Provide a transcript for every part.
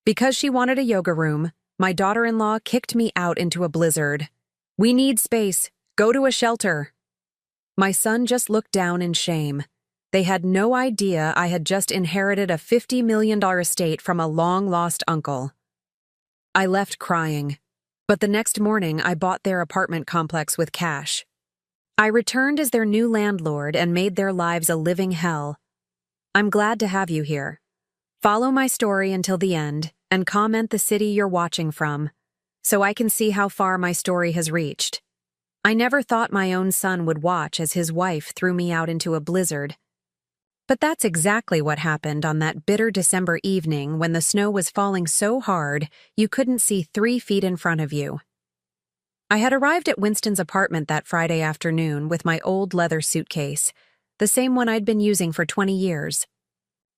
Because she wanted a yoga room, my daughter-in-law kicked me out into a blizzard. We need space. Go to a shelter. My son just looked down in shame. They had no idea I had just inherited a $50 million estate from a long-lost uncle. I left crying, but the next morning I bought their apartment complex with cash. I returned as their new landlord and made their lives a living hell. I'm glad to have you here. Follow my story until the end and comment the city you're watching from, so I can see how far my story has reached. I never thought my own son would watch as his wife threw me out into a blizzard. But that's exactly what happened on that bitter December evening when the snow was falling so hard you couldn't see 3 feet in front of you. I had arrived at Winston's apartment that Friday afternoon with my old leather suitcase, the same one I'd been using for 20 years.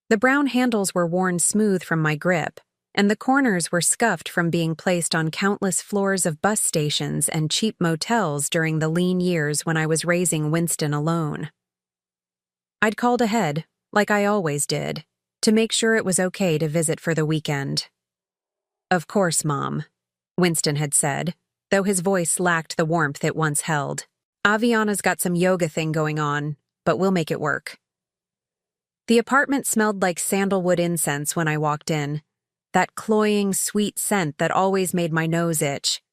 The brown handles were worn smooth from my grip, and the corners were scuffed from being placed on countless floors of bus stations and cheap motels during the lean years when I was raising Winston alone. I'd called ahead, like I always did, to make sure it was okay to visit for the weekend. "Of course, Mom," Winston had said, though his voice lacked the warmth it once held. "Aviana's got some yoga thing going on, but we'll make it work." The apartment smelled like sandalwood incense when I walked in, that cloying, sweet scent that always made my nose itch.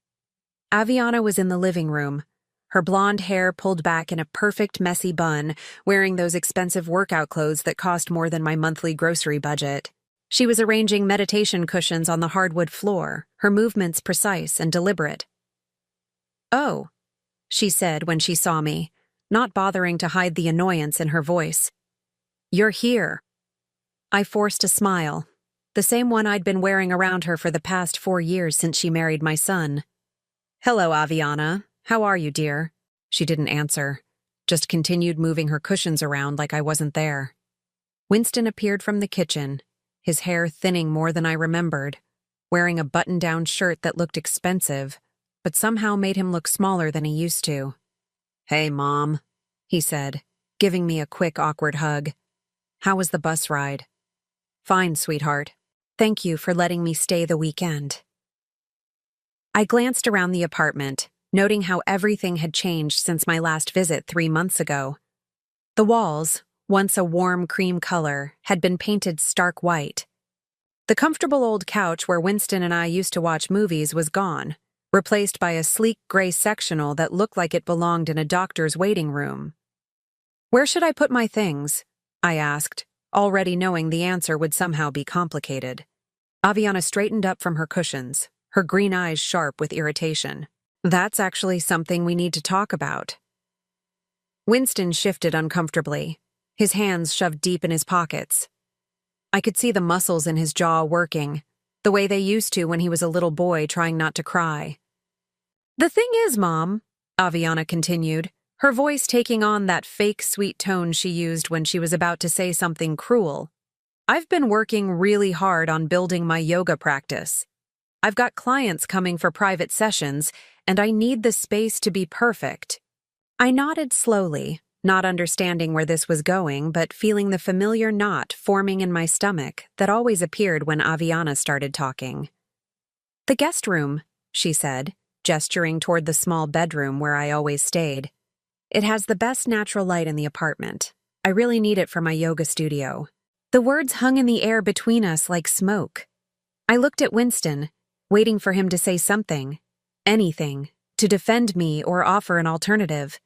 Aviana was in the living room, her blonde hair pulled back in a perfect messy bun, wearing those expensive workout clothes that cost more than my monthly grocery budget. She was arranging meditation cushions on the hardwood floor, her movements precise and deliberate. "Oh," she said when she saw me, not bothering to hide the annoyance in her voice. "You're here." I forced a smile, the same one I'd been wearing around her for the past 4 years since she married my son. "Hello, Aviana. How are you, dear?" She didn't answer, just continued moving her cushions around like I wasn't there. Winston appeared from the kitchen, his hair thinning more than I remembered, wearing a button-down shirt that looked expensive, but somehow made him look smaller than he used to. "Hey, Mom," he said, giving me a quick, awkward hug. "How was the bus ride?" "Fine, sweetheart. Thank you for letting me stay the weekend." I glanced around the apartment, noting how everything had changed since my last visit 3 months ago. The walls, once a warm cream color, had been painted stark white. The comfortable old couch where Winston and I used to watch movies was gone, replaced by a sleek gray sectional that looked like it belonged in a doctor's waiting room. "Where should I put my things?" I asked, already knowing the answer would somehow be complicated. Aviana straightened up from her cushions, her green eyes sharp with irritation. "That's actually something we need to talk about." Winston shifted uncomfortably, his hands shoved deep in his pockets. I could see the muscles in his jaw working, the way they used to when he was a little boy trying not to cry. "The thing is, Mom," Aviana continued, her voice taking on that fake sweet tone she used when she was about to say something cruel, "I've been working really hard on building my yoga practice. I've got clients coming for private sessions, and I need the space to be perfect." I nodded slowly, not understanding where this was going, but feeling the familiar knot forming in my stomach that always appeared when Aviana started talking. "The guest room," she said, gesturing toward the small bedroom where I always stayed. "It has the best natural light in the apartment. I really need it for my yoga studio." The words hung in the air between us like smoke. I looked at Winston, waiting for him to say something, anything, to defend me or offer an alternative.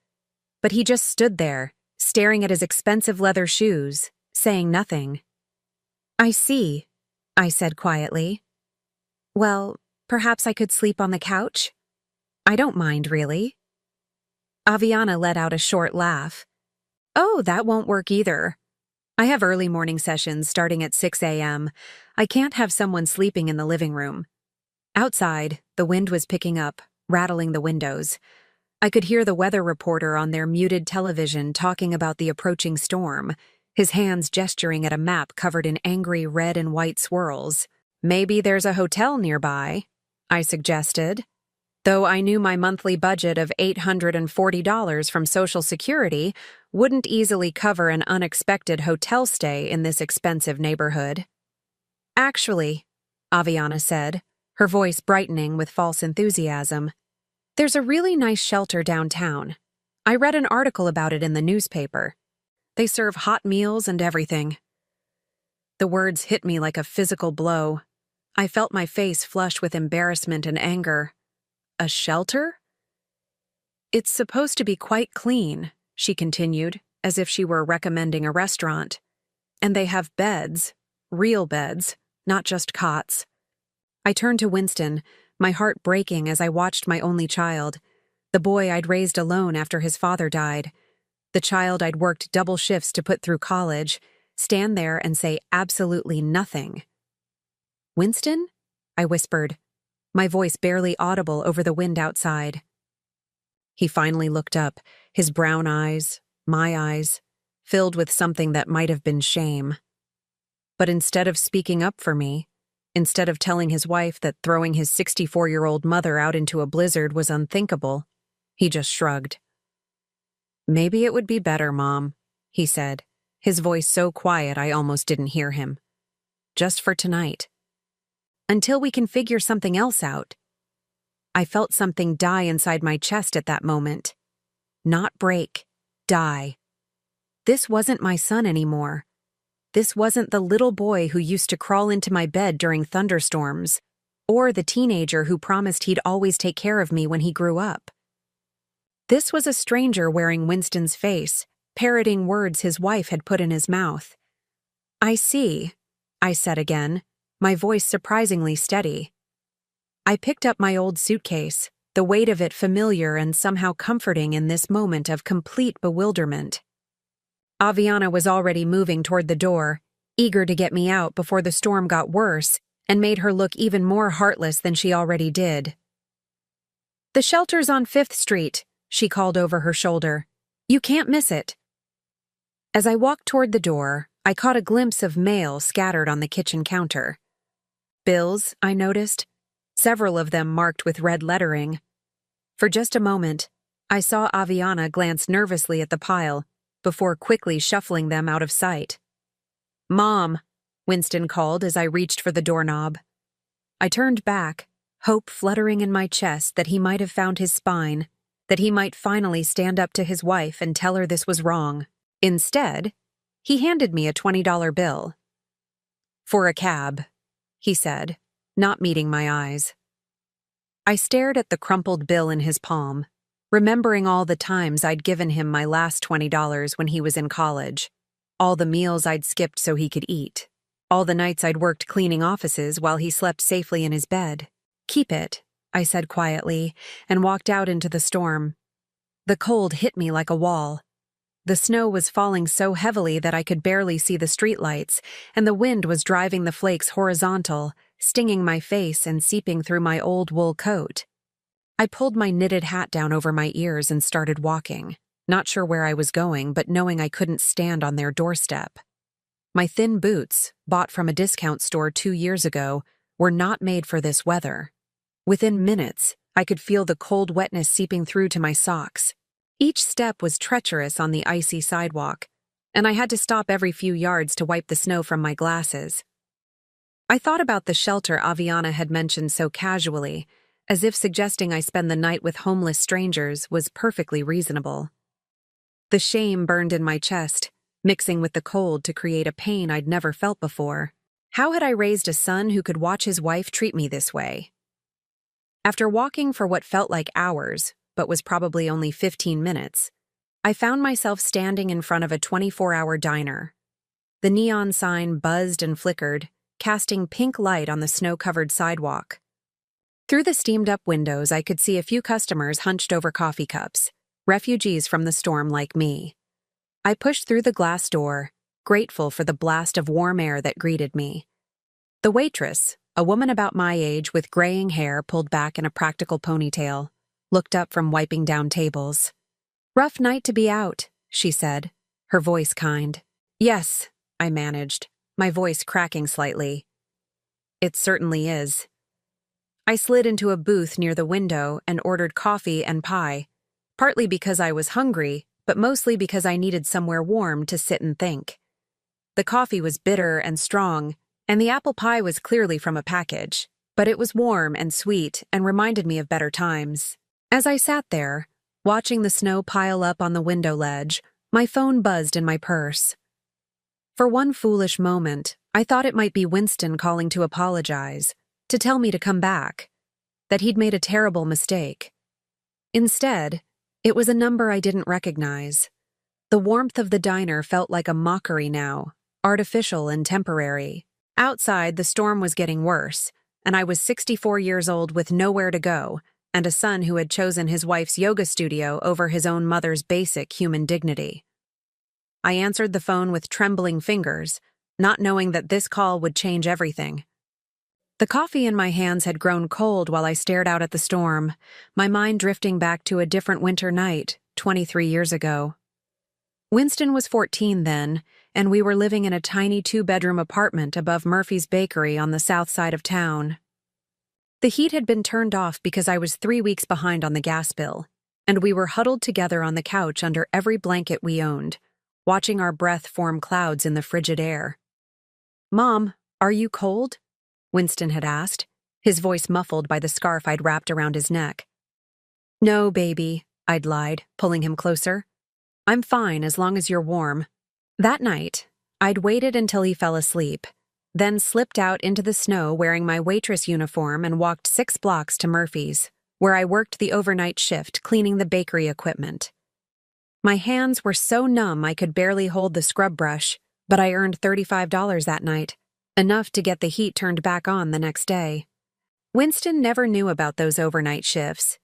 But he just stood there, staring at his expensive leather shoes, saying nothing. "I see," I said quietly. "Well, perhaps I could sleep on the couch? I don't mind, really." Aviana let out a short laugh. "Oh, that won't work either. I have early morning sessions starting at 6 a.m. I can't have someone sleeping in the living room." Outside, the wind was picking up, rattling the windows. I could hear the weather reporter on their muted television talking about the approaching storm, his hands gesturing at a map covered in angry red and white swirls. "Maybe there's a hotel nearby," I suggested, though I knew my monthly budget of $840 from Social Security wouldn't easily cover an unexpected hotel stay in this expensive neighborhood. "Actually," Aviana said, her voice brightening with false enthusiasm. There's a really nice shelter downtown. I read an article about it in the newspaper. They serve hot meals and everything. The words hit me like a physical blow. I felt my face flush with embarrassment and anger. A shelter? It's supposed to be quite clean, she continued, as if she were recommending a restaurant. And they have beds, real beds, not just cots. I turned to Winston, my heart breaking as I watched my only child, the boy I'd raised alone after his father died, the child I'd worked double shifts to put through college, stand there and say absolutely nothing. Winston? I whispered, my voice barely audible over the wind outside. He finally looked up, his brown eyes, my eyes, filled with something that might have been shame. But instead of speaking up for me, instead of telling his wife that throwing his 64-year-old mother out into a blizzard was unthinkable, he just shrugged. Maybe it would be better, Mom, he said, his voice so quiet I almost didn't hear him. Just for tonight. Until we can figure something else out. I felt something die inside my chest at that moment. Not break, die. This wasn't my son anymore. This wasn't the little boy who used to crawl into my bed during thunderstorms, or the teenager who promised he'd always take care of me when he grew up. This was a stranger wearing Winston's face, parroting words his wife had put in his mouth. I see, I said again, my voice surprisingly steady. I picked up my old suitcase, the weight of it familiar and somehow comforting in this moment of complete bewilderment. Aviana was already moving toward the door, eager to get me out before the storm got worse and made her look even more heartless than she already did. The shelter's on 5th Street, she called over her shoulder. You can't miss it. As I walked toward the door, I caught a glimpse of mail scattered on the kitchen counter. Bills, I noticed, several of them marked with red lettering. For just a moment, I saw Aviana glance nervously at the pile before quickly shuffling them out of sight. Mom, Winston called as I reached for the doorknob. I turned back, hope fluttering in my chest that he might have found his spine, that he might finally stand up to his wife and tell her this was wrong. Instead, he handed me a $20 bill. For a cab, he said, not meeting my eyes. I stared at the crumpled bill in his palm, remembering all the times I'd given him my last $20 when he was in college, all the meals I'd skipped so he could eat, all the nights I'd worked cleaning offices while he slept safely in his bed. Keep it, I said quietly, and walked out into the storm. The cold hit me like a wall. The snow was falling so heavily that I could barely see the streetlights, and the wind was driving the flakes horizontal, stinging my face and seeping through my old wool coat. I pulled my knitted hat down over my ears and started walking, not sure where I was going, but knowing I couldn't stand on their doorstep. My thin boots, bought from a discount store 2 years ago, were not made for this weather. Within minutes, I could feel the cold wetness seeping through to my socks. Each step was treacherous on the icy sidewalk, and I had to stop every few yards to wipe the snow from my glasses. I thought about the shelter Aviana had mentioned so casually, as if suggesting I spend the night with homeless strangers was perfectly reasonable. The shame burned in my chest, mixing with the cold to create a pain I'd never felt before. How had I raised a son who could watch his wife treat me this way? After walking for what felt like hours, but was probably only 15 minutes, I found myself standing in front of a 24-hour diner. The neon sign buzzed and flickered, casting pink light on the snow-covered sidewalk. Through the steamed-up windows, I could see a few customers hunched over coffee cups, refugees from the storm like me. I pushed through the glass door, grateful for the blast of warm air that greeted me. The waitress, a woman about my age with graying hair pulled back in a practical ponytail, looked up from wiping down tables. "Rough night to be out," she said, her voice kind. "Yes," I managed, my voice cracking slightly. "It certainly is." I slid into a booth near the window and ordered coffee and pie, partly because I was hungry, but mostly because I needed somewhere warm to sit and think. The coffee was bitter and strong, And the apple pie was clearly from a package, but it was warm and sweet and reminded me of better times. As I sat there, watching the snow pile up on the window ledge, my phone buzzed in my purse. For one foolish moment, I thought it might be Winston calling to apologize, to tell me to come back, that he'd made a terrible mistake. Instead, it was a number I didn't recognize. The warmth of the diner felt like a mockery now, artificial and temporary. Outside, the storm was getting worse, and I was 64 years old with nowhere to go, and a son who had chosen his wife's yoga studio over his own mother's basic human dignity. I answered the phone with trembling fingers, not knowing that this call would change everything. The coffee in my hands had grown cold while I stared out at the storm, my mind drifting back to a different winter night, 23 years ago. Winston was 14 then, and we were living in a tiny 2-bedroom apartment above Murphy's Bakery on the south side of town. The heat had been turned off because I was 3 weeks behind on the gas bill, and we were huddled together on the couch under every blanket we owned, watching our breath form clouds in the frigid air. "Mom, are you cold?" Winston had asked, his voice muffled by the scarf I'd wrapped around his neck. "No, baby," I'd lied, pulling him closer. "I'm fine as long as you're warm." That night, I'd waited until he fell asleep, then slipped out into the snow wearing my waitress uniform and walked 6 blocks to Murphy's, where I worked the overnight shift cleaning the bakery equipment. My hands were so numb I could barely hold the scrub brush, but I earned $35 that night, enough to get the heat turned back on the next day. Winston never knew about those overnight shifts.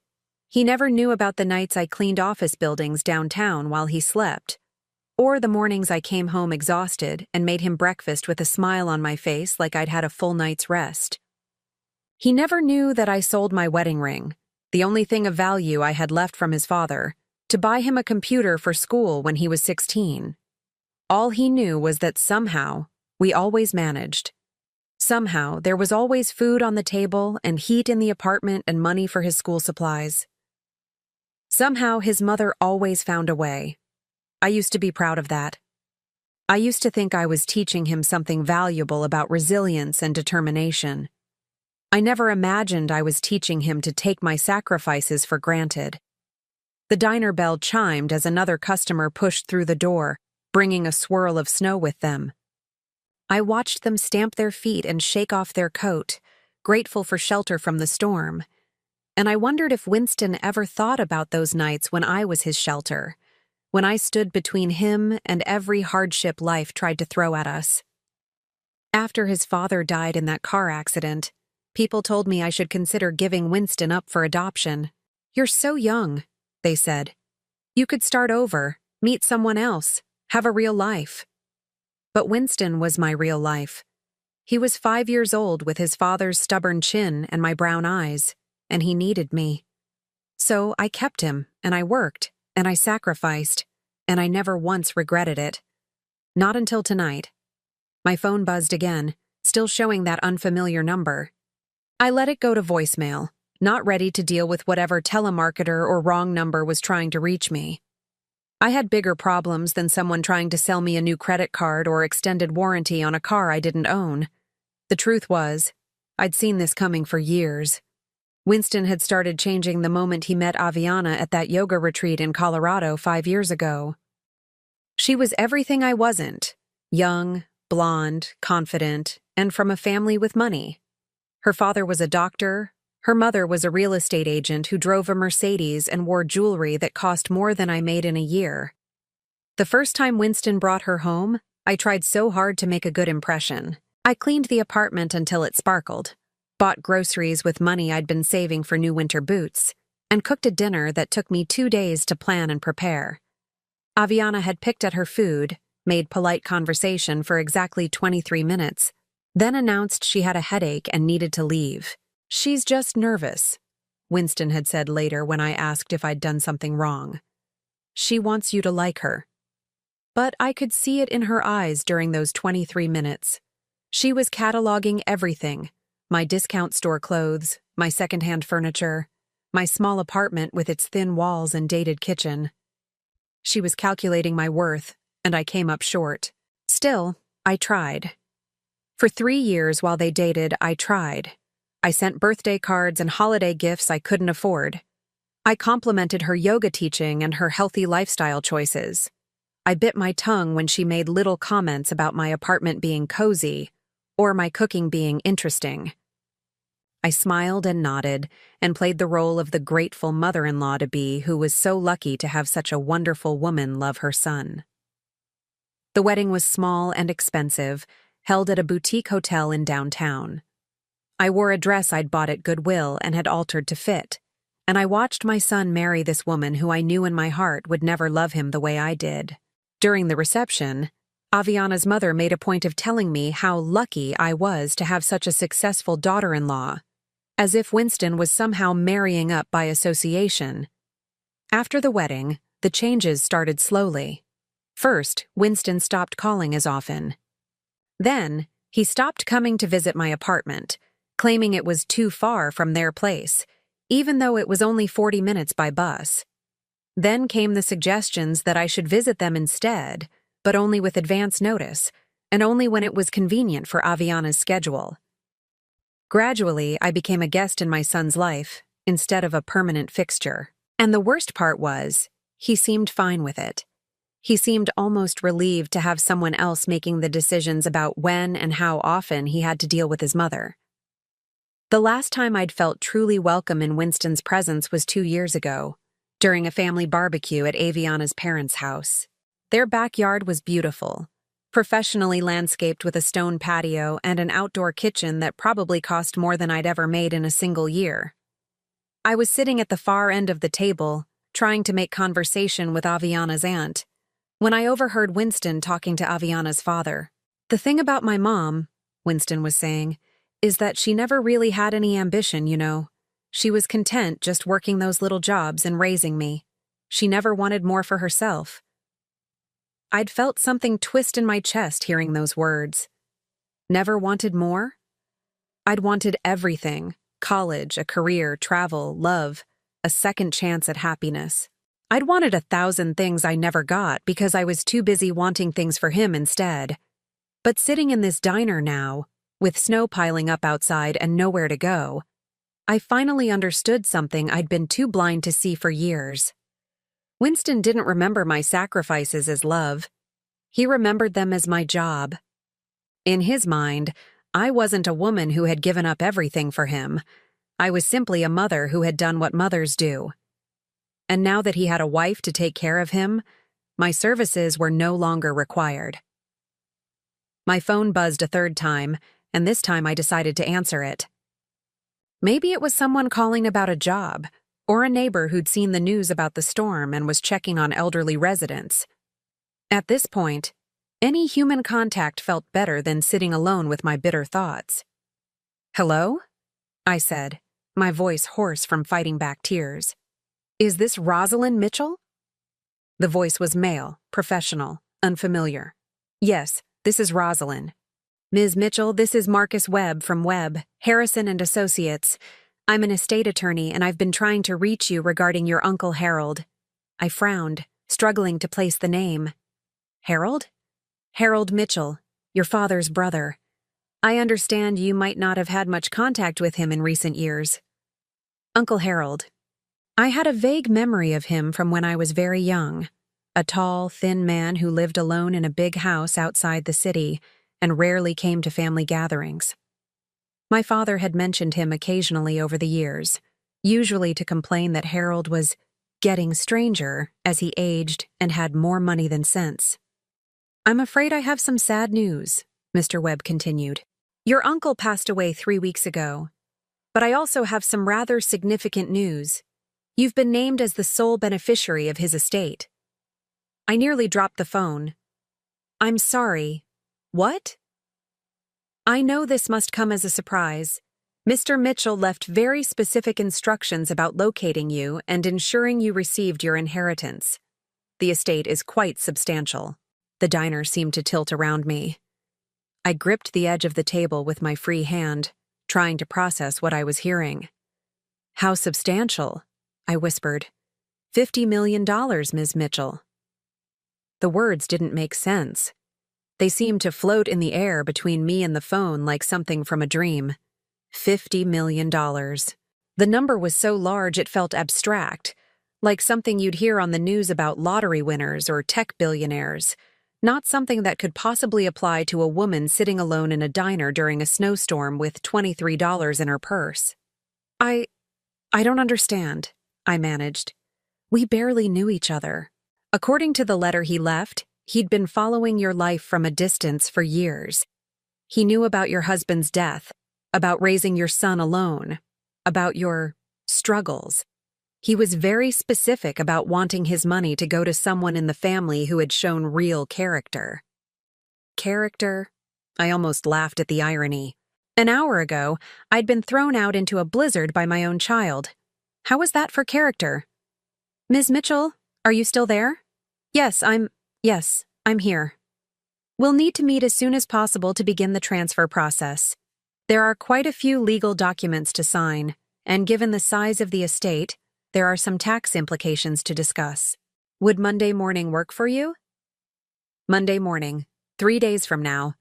He never knew about the nights I cleaned office buildings downtown while he slept, or the mornings I came home exhausted and made him breakfast with a smile on my face like I'd had a full night's rest. He never knew that I sold my wedding ring, the only thing of value I had left from his father, to buy him a computer for school when he was 16. All he knew was that somehow, we always managed. Somehow, there was always food on the table and heat in the apartment and money for his school supplies. Somehow, his mother always found a way. I used to be proud of that. I used to think I was teaching him something valuable about resilience and determination. I never imagined I was teaching him to take my sacrifices for granted. The diner bell chimed as another customer pushed through the door, bringing a swirl of snow with them. I watched them stamp their feet and shake off their coat, grateful for shelter from the storm. And I wondered if Winston ever thought about those nights when I was his shelter, when I stood between him and every hardship life tried to throw at us. After his father died in that car accident, people told me I should consider giving Winston up for adoption. "You're so young," they said. "You could start over, meet someone else, have a real life." But Winston was my real life. He was 5 years old with his father's stubborn chin and my brown eyes, and he needed me. So I kept him, and I worked, and I sacrificed, and I never once regretted it. Not until tonight. My phone buzzed again, still showing that unfamiliar number. I let it go to voicemail, not ready to deal with whatever telemarketer or wrong number was trying to reach me. I had bigger problems than someone trying to sell me a new credit card or extended warranty on a car I didn't own. The truth was, I'd seen this coming for years. Winston had started changing the moment he met Aviana at that yoga retreat in Colorado 5 years ago. She was everything I wasn't: young, blonde, confident, and from a family with money. Her father was a doctor. Her mother was a real estate agent who drove a Mercedes and wore jewelry that cost more than I made in a year. The first time Winston brought her home, I tried so hard to make a good impression. I cleaned the apartment until it sparkled, bought groceries with money I'd been saving for new winter boots, and cooked a dinner that took me 2 days to plan and prepare. Aviana had picked at her food, made polite conversation for exactly 23 minutes, then announced she had a headache and needed to leave. "She's just nervous," Winston had said later when I asked if I'd done something wrong. "She wants you to like her." But I could see it in her eyes during those 23 minutes. She was cataloging everything: my discount store clothes, my secondhand furniture, my small apartment with its thin walls and dated kitchen. She was calculating my worth, and I came up short. Still, I tried. For 3 years while they dated, I tried. I sent birthday cards and holiday gifts I couldn't afford. I complimented her yoga teaching and her healthy lifestyle choices. I bit my tongue when she made little comments about my apartment being cozy or my cooking being interesting. I smiled and nodded and played the role of the grateful mother-in-law-to-be who was so lucky to have such a wonderful woman love her son. The wedding was small and expensive, held at a boutique hotel in downtown. I wore a dress I'd bought at Goodwill and had altered to fit, and I watched my son marry this woman who I knew in my heart would never love him the way I did. During the reception, Aviana's mother made a point of telling me how lucky I was to have such a successful daughter-in-law, as if Winston was somehow marrying up by association. After the wedding, the changes started slowly. First, Winston stopped calling as often. Then, he stopped coming to visit my apartment, claiming it was too far from their place, even though it was only 40 minutes by bus. Then came the suggestions that I should visit them instead, but only with advance notice, and only when it was convenient for Aviana's schedule. Gradually, I became a guest in my son's life, instead of a permanent fixture. And the worst part was, he seemed fine with it. He seemed almost relieved to have someone else making the decisions about when and how often he had to deal with his mother. The last time I'd felt truly welcome in Winston's presence was 2 years ago, during a family barbecue at Aviana's parents' house. Their backyard was beautiful, professionally landscaped with a stone patio and an outdoor kitchen that probably cost more than I'd ever made in a single year. I was sitting at the far end of the table, trying to make conversation with Aviana's aunt, when I overheard Winston talking to Aviana's father. "The thing about my mom," Winston was saying, "is that she never really had any ambition, you know. She was content just working those little jobs and raising me. She never wanted more for herself." I'd felt something twist in my chest hearing those words. Never wanted more? I'd wanted everything: college, a career, travel, love, a second chance at happiness. I'd wanted 1,000 things I never got because I was too busy wanting things for him instead. But sitting in this diner now, with snow piling up outside and nowhere to go, I finally understood something I'd been too blind to see for years. Winston didn't remember my sacrifices as love. He remembered them as my job. In his mind, I wasn't a woman who had given up everything for him. I was simply a mother who had done what mothers do. And now that he had a wife to take care of him, my services were no longer required. My phone buzzed a third time, and this time I decided to answer it. Maybe it was someone calling about a job, or a neighbor who'd seen the news about the storm and was checking on elderly residents. At this point, any human contact felt better than sitting alone with my bitter thoughts. "Hello?" I said, my voice hoarse from fighting back tears. "Is this Rosalind Mitchell?" The voice was male, professional, unfamiliar. "Yes, this is Rosalind." "Ms. Mitchell, this is Marcus Webb from Webb, Harrison and Associates. I'm an estate attorney and I've been trying to reach you regarding your Uncle Harold." I frowned, struggling to place the name. "Harold?" "Harold Mitchell, your father's brother. I understand you might not have had much contact with him in recent years." Uncle Harold. I had a vague memory of him from when I was very young. A tall, thin man who lived alone in a big house outside the city and rarely came to family gatherings. My father had mentioned him occasionally over the years, usually to complain that Harold was getting stranger as he aged and had more money than sense. "I'm afraid I have some sad news," Mr. Webb continued. "Your uncle passed away 3 weeks ago. But I also have some rather significant news. You've been named as the sole beneficiary of his estate." I nearly dropped the phone. "I'm sorry. What?" "I know this must come as a surprise. Mr. Mitchell left very specific instructions about locating you and ensuring you received your inheritance. The estate is quite substantial." The diner seemed to tilt around me. I gripped the edge of the table with my free hand, trying to process what I was hearing. "How substantial?" I whispered. $50 million, Ms. Mitchell." The words didn't make sense. They seemed to float in the air between me and the phone like something from a dream. $50 million. The number was so large it felt abstract, like something you'd hear on the news about lottery winners or tech billionaires, not something that could possibly apply to a woman sitting alone in a diner during a snowstorm with $23 in her purse. I don't understand, I managed. We barely knew each other. According to the letter he left, he'd been following your life from a distance for years. He knew about your husband's death, about raising your son alone, about your struggles. He was very specific about wanting his money to go to someone in the family who had shown real character. Character? I almost laughed at the irony. An hour ago, I'd been thrown out into a blizzard by my own child. How was that for character? Ms. Mitchell, are you still there? Yes, I'm here. We'll need to meet as soon as possible to begin the transfer process. There are quite a few legal documents to sign, and given the size of the estate, there are some tax implications to discuss. Would Monday morning work for you? Monday morning, 3 days from now.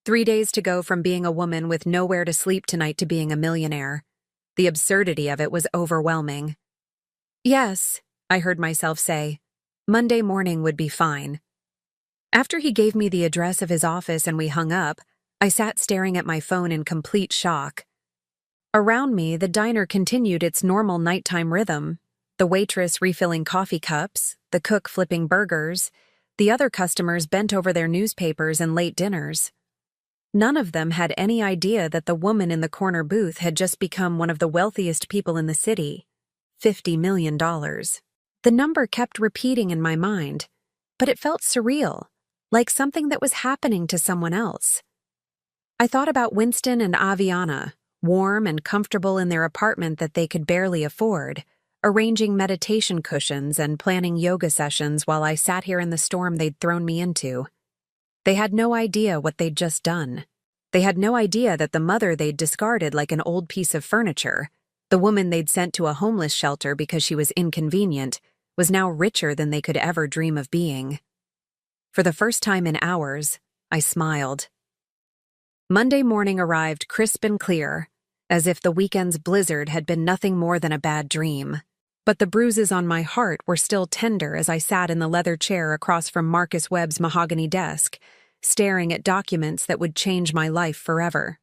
3 days to go from being a woman with nowhere to sleep tonight to being a millionaire. The absurdity of it was overwhelming. Yes, I heard myself say. Monday morning would be fine. After he gave me the address of his office and we hung up, I sat staring at my phone in complete shock. Around me, the diner continued its normal nighttime rhythm. The waitress refilling coffee cups, the cook flipping burgers, the other customers bent over their newspapers and late dinners. None of them had any idea that the woman in the corner booth had just become one of the wealthiest people in the city. $50 million. The number kept repeating in my mind, but it felt surreal, like something that was happening to someone else. I thought about Winston and Aviana, warm and comfortable in their apartment that they could barely afford, arranging meditation cushions and planning yoga sessions while I sat here in the storm they'd thrown me into. They had no idea what they'd just done. They had no idea that the mother they'd discarded like an old piece of furniture, the woman they'd sent to a homeless shelter because she was inconvenient, was now richer than they could ever dream of being. For the first time in hours, I smiled. Monday morning arrived crisp and clear, as if the weekend's blizzard had been nothing more than a bad dream. But the bruises on my heart were still tender as I sat in the leather chair across from Marcus Webb's mahogany desk, staring at documents that would change my life forever.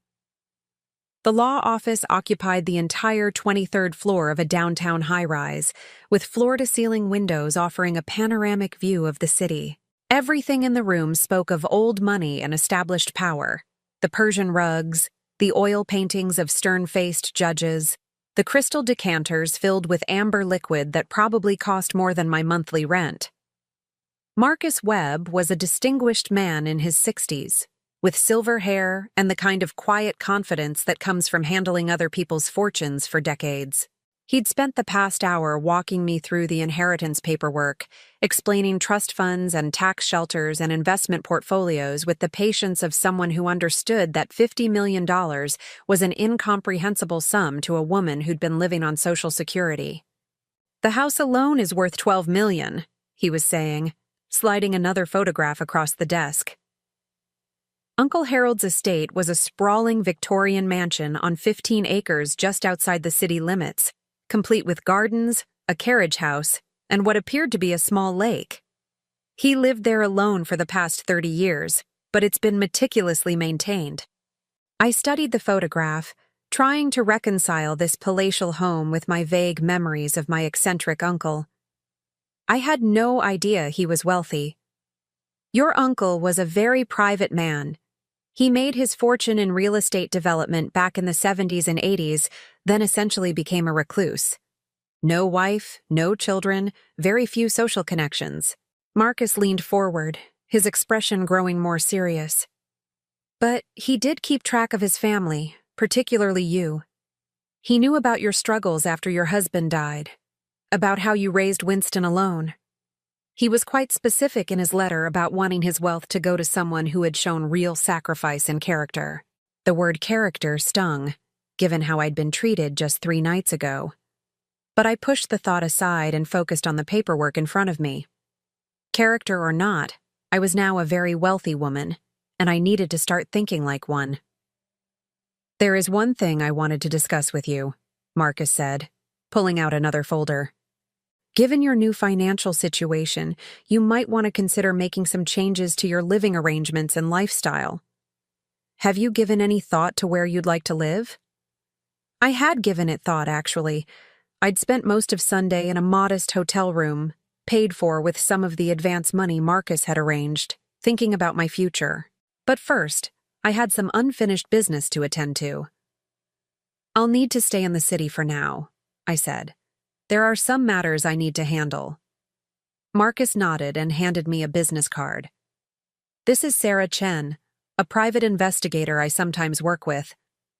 The law office occupied the entire 23rd floor of a downtown high-rise, with floor-to-ceiling windows offering a panoramic view of the city. Everything in the room spoke of old money and established power. The Persian rugs, the oil paintings of stern-faced judges, the crystal decanters filled with amber liquid that probably cost more than my monthly rent. Marcus Webb was a distinguished man in his 60s, with silver hair and the kind of quiet confidence that comes from handling other people's fortunes for decades. He'd spent the past hour walking me through the inheritance paperwork, explaining trust funds and tax shelters and investment portfolios with the patience of someone who understood that $50 million was an incomprehensible sum to a woman who'd been living on Social Security. The house alone is worth $12 million, he was saying, sliding another photograph across the desk. Uncle Harold's estate was a sprawling Victorian mansion on 15 acres just outside the city limits, complete with gardens, a carriage house, and what appeared to be a small lake. He lived there alone for the past 30 years, but it's been meticulously maintained. I studied the photograph, trying to reconcile this palatial home with my vague memories of my eccentric uncle. I had no idea he was wealthy. Your uncle was a very private man. He made his fortune in real estate development back in the 70s and 80s, then essentially became a recluse. No wife, no children, very few social connections. Marcus leaned forward, his expression growing more serious. But he did keep track of his family, particularly you. He knew about your struggles after your husband died, about how you raised Winston alone. He was quite specific in his letter about wanting his wealth to go to someone who had shown real sacrifice and character. The word character stung, given how I'd been treated just 3 nights ago. But I pushed the thought aside and focused on the paperwork in front of me. Character or not, I was now a very wealthy woman, and I needed to start thinking like one. "There is one thing I wanted to discuss with you," Marcus said, pulling out another folder. "Given your new financial situation, you might want to consider making some changes to your living arrangements and lifestyle. Have you given any thought to where you'd like to live?" I had given it thought, actually. I'd spent most of Sunday in a modest hotel room, paid for with some of the advance money Marcus had arranged, thinking about my future. But first, I had some unfinished business to attend to. "I'll need to stay in the city for now," I said. "There are some matters I need to handle." Marcus nodded and handed me a business card. "This is Sarah Chen, a private investigator I sometimes work with.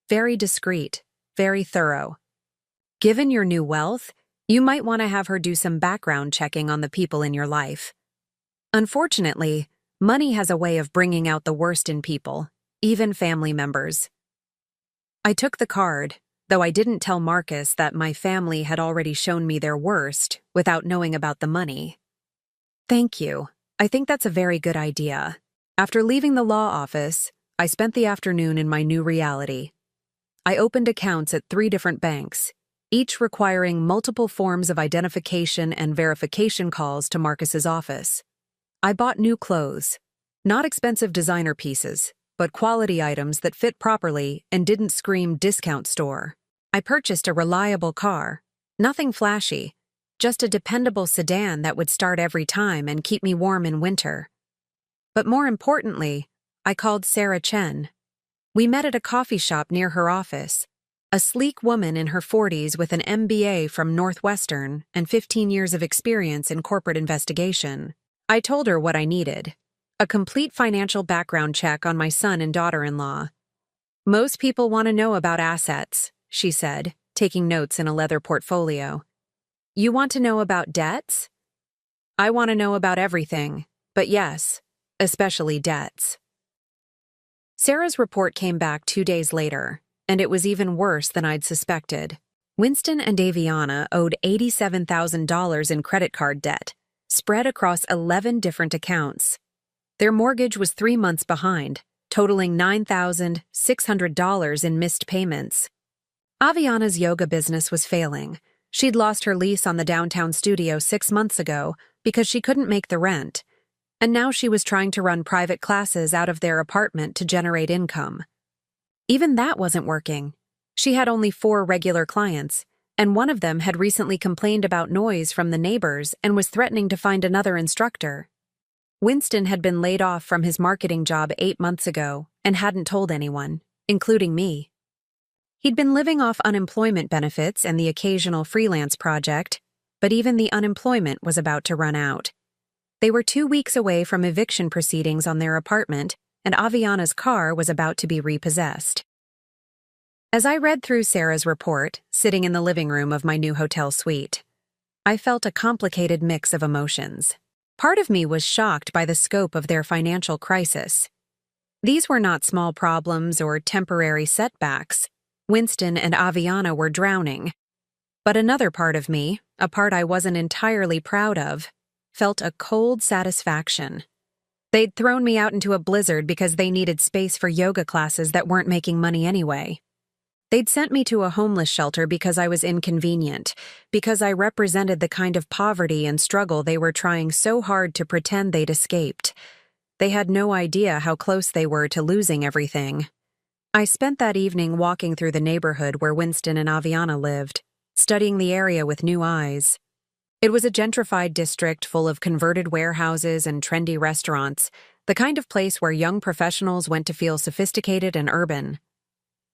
Very discreet, very thorough. Given your new wealth, you might want to have her do some background checking on the people in your life. Unfortunately, money has a way of bringing out the worst in people, even family members." I took the card, though I didn't tell Marcus that my family had already shown me their worst without knowing about the money. "Thank you. I think that's a very good idea." After leaving the law office, I spent the afternoon in my new reality. I opened accounts at 3 different banks, each requiring multiple forms of identification and verification calls to Marcus's office. I bought new clothes, not expensive designer pieces, but quality items that fit properly and didn't scream discount store. I purchased a reliable car, nothing flashy, just a dependable sedan that would start every time and keep me warm in winter. But more importantly, I called Sarah Chen. We met at a coffee shop near her office, a sleek woman in her 40s with an MBA from Northwestern and 15 years of experience in corporate investigation. I told her what I needed: a complete financial background check on my son and daughter-in-law. "Most people want to know about assets," she said, taking notes in a leather portfolio. "You want to know about debts?" "I want to know about everything, but yes, especially debts." Sarah's report came back 2 days later, and it was even worse than I'd suspected. Winston and Aviana owed $87,000 in credit card debt, spread across 11 different accounts. Their mortgage was 3 months behind, totaling $9,600 in missed payments. Aviana's yoga business was failing. She'd lost her lease on the downtown studio 6 months ago because she couldn't make the rent, and now she was trying to run private classes out of their apartment to generate income. Even that wasn't working. She had only 4 regular clients, and one of them had recently complained about noise from the neighbors and was threatening to find another instructor. Winston had been laid off from his marketing job 8 months ago and hadn't told anyone, including me. He'd been living off unemployment benefits and the occasional freelance project, but even the unemployment was about to run out. They were 2 weeks away from eviction proceedings on their apartment, and Aviana's car was about to be repossessed. As I read through Sarah's report, sitting in the living room of my new hotel suite, I felt a complicated mix of emotions. Part of me was shocked by the scope of their financial crisis. These were not small problems or temporary setbacks. Winston and Aviana were drowning. But another part of me, a part I wasn't entirely proud of, felt a cold satisfaction. They'd thrown me out into a blizzard because they needed space for yoga classes that weren't making money anyway. They'd sent me to a homeless shelter because I was inconvenient, because I represented the kind of poverty and struggle they were trying so hard to pretend they'd escaped. They had no idea how close they were to losing everything. I spent that evening walking through the neighborhood where Winston and Aviana lived, studying the area with new eyes. It was a gentrified district full of converted warehouses and trendy restaurants, the kind of place where young professionals went to feel sophisticated and urban.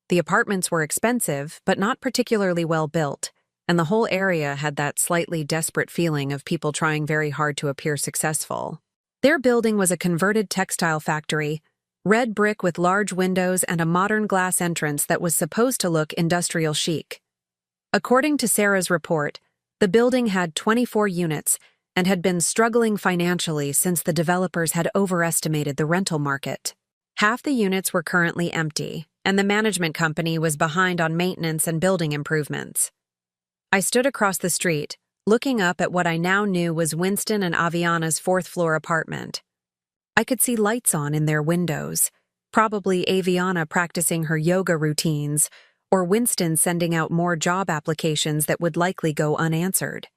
The apartments were expensive, but not particularly well built, and the whole area had that slightly desperate feeling of people trying very hard to appear successful. Their building was a converted textile factory, red brick with large windows and a modern glass entrance that was supposed to look industrial chic. According to Sarah's report, the building had 24 units and had been struggling financially since the developers had overestimated the rental market. Half the units were currently empty, and the management company was behind on maintenance and building improvements. I stood across the street, looking up at what I now knew was Winston and Aviana's 4th-floor apartment. I could see lights on in their windows, Probably Aviana practicing her yoga routines, or Winston sending out more job applications that would likely go unanswered.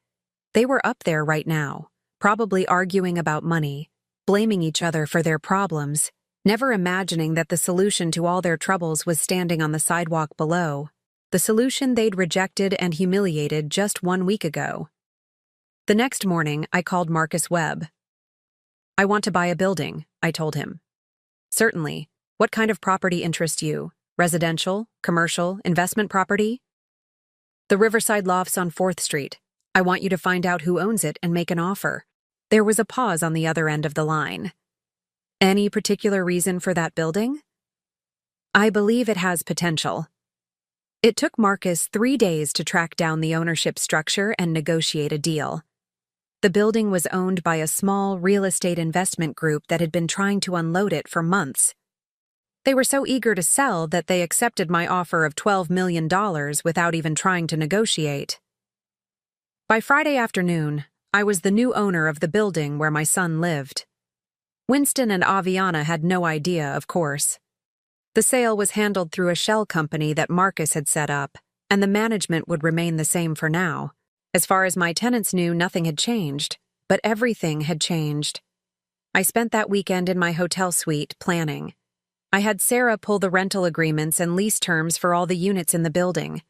They were up there right now, probably arguing about money, blaming each other for their problems, never imagining that the solution to all their troubles was standing on the sidewalk below, the solution they'd rejected and humiliated just 1 week ago. The next morning, I called Marcus Webb. "I want to buy a building," I told him. "Certainly. What kind of property interests you? Residential, commercial, investment property?" "The Riverside Lofts on 4th Street. I want you to find out who owns it and make an offer." There was a pause on the other end of the line. "Any particular reason for that building?" "I believe it has potential." It took Marcus 3 days to track down the ownership structure and negotiate a deal. The building was owned by a small real estate investment group that had been trying to unload it for months. They were so eager to sell that they accepted my offer of $12 million without even trying to negotiate. By Friday afternoon, I was the new owner of the building where my son lived. Winston and Aviana had no idea, of course. The sale was handled through a shell company that Marcus had set up, and the management would remain the same for now. As far as my tenants knew, nothing had changed, but everything had changed. I spent that weekend in my hotel suite planning. I had Sarah pull the rental agreements and lease terms for all the units in the building.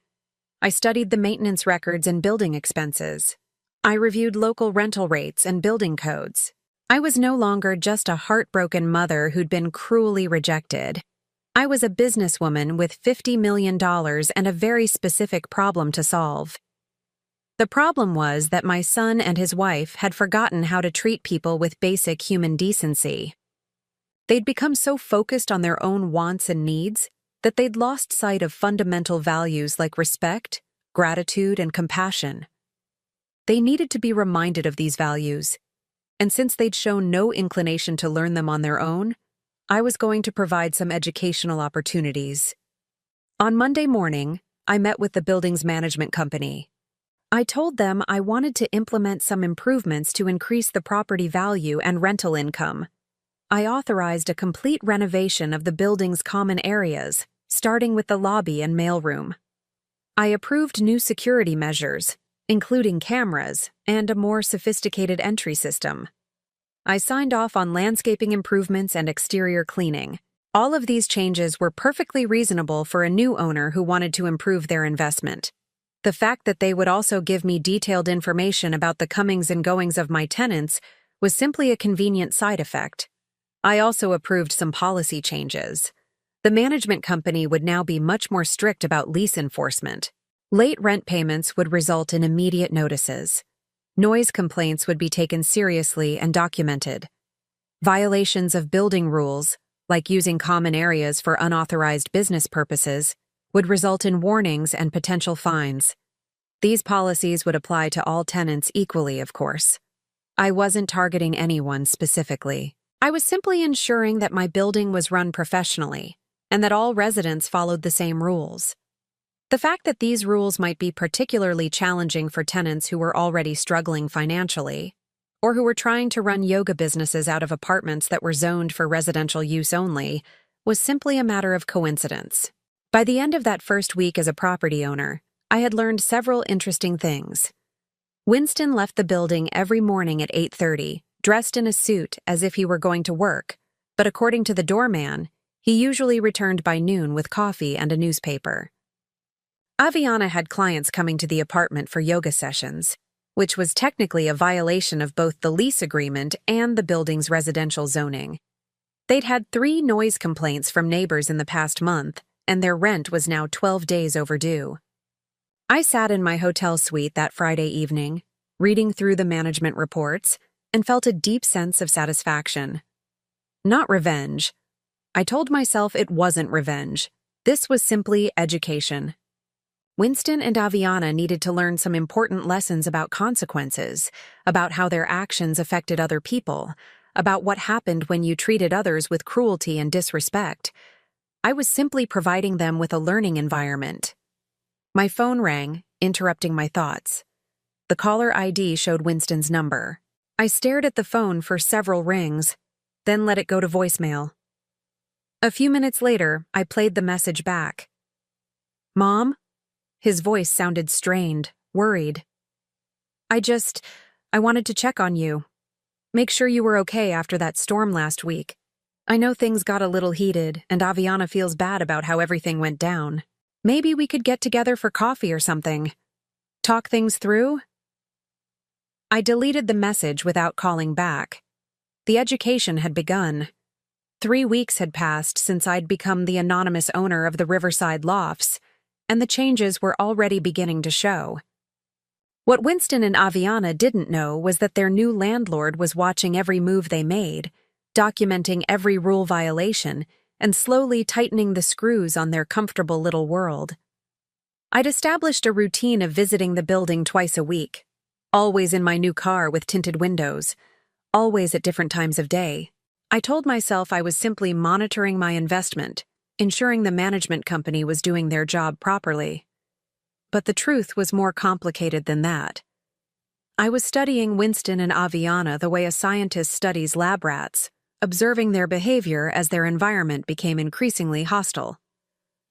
I studied the maintenance records and building expenses. I reviewed local rental rates and building codes. I was no longer just a heartbroken mother who'd been cruelly rejected. I was a businesswoman with $50 million and a very specific problem to solve. The problem was that my son and his wife had forgotten how to treat people with basic human decency. They'd become so focused on their own wants and needs that they'd lost sight of fundamental values like respect, gratitude, and compassion. They needed to be reminded of these values, and since they'd shown no inclination to learn them on their own, I was going to provide some educational opportunities. On Monday morning, I met with the building's management company. I told them I wanted to implement some improvements to increase the property value and rental income. I authorized a complete renovation of the building's common areas, starting with the lobby and mailroom. I approved new security measures, including cameras and a more sophisticated entry system. I signed off on landscaping improvements and exterior cleaning. All of these changes were perfectly reasonable for a new owner who wanted to improve their investment. The fact that they would also give me detailed information about the comings and goings of my tenants was simply a convenient side effect. I also approved some policy changes. The management company would now be much more strict about lease enforcement. Late rent payments would result in immediate notices. Noise complaints would be taken seriously and documented. Violations of building rules, like using common areas for unauthorized business purposes, would result in warnings and potential fines. These policies would apply to all tenants equally, of course. I wasn't targeting anyone specifically. I was simply ensuring that my building was run professionally, and that all residents followed the same rules. The fact that these rules might be particularly challenging for tenants who were already struggling financially, or who were trying to run yoga businesses out of apartments that were zoned for residential use only, was simply a matter of coincidence. By the end of that first week as a property owner, I had learned several interesting things. Winston left the building every morning at 8:30, dressed in a suit as if he were going to work, but according to the doorman, he usually returned by noon with coffee and a newspaper. Aviana had clients coming to the apartment for yoga sessions, which was technically a violation of both the lease agreement and the building's residential zoning. They'd had 3 noise complaints from neighbors in the past month, and their rent was now 12 days overdue. I sat in my hotel suite that Friday evening, reading through the management reports, and felt a deep sense of satisfaction. Not revenge. I told myself it wasn't revenge. This was simply education. Winston and Aviana needed to learn some important lessons about consequences, about how their actions affected other people, about what happened when you treated others with cruelty and disrespect. I was simply providing them with a learning environment. My phone rang, interrupting my thoughts. The caller ID showed Winston's number. I stared at the phone for several rings, then let it go to voicemail. A few minutes later, I played the message back. "Mom?" His voice sounded strained, worried. I wanted to check on you. Make sure you were okay after that storm last week. I know things got a little heated, and Aviana feels bad about how everything went down. Maybe we could get together for coffee or something. Talk things through?" I deleted the message without calling back. The education had begun. 3 weeks had passed since I'd become the anonymous owner of the Riverside Lofts, and the changes were already beginning to show. What Winston and Aviana didn't know was that their new landlord was watching every move they made, documenting every rule violation, and slowly tightening the screws on their comfortable little world. I'd established a routine of visiting the building twice a week, always in my new car with tinted windows, always at different times of day. I told myself I was simply monitoring my investment, ensuring the management company was doing their job properly. But the truth was more complicated than that. I was studying Winston and Aviana the way a scientist studies lab rats, observing their behavior as their environment became increasingly hostile.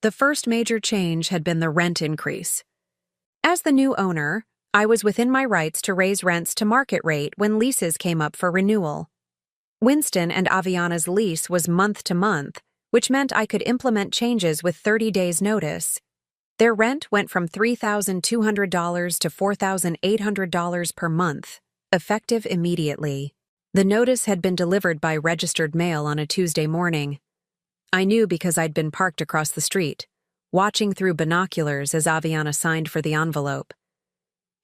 The first major change had been the rent increase. As the new owner, I was within my rights to raise rents to market rate when leases came up for renewal. Winston and Aviana's lease was month to month, which meant I could implement changes with 30 days' notice. Their rent went from $3,200 to $4,800 per month, effective immediately. The notice had been delivered by registered mail on a Tuesday morning. I knew because I'd been parked across the street, watching through binoculars as Aviana signed for the envelope.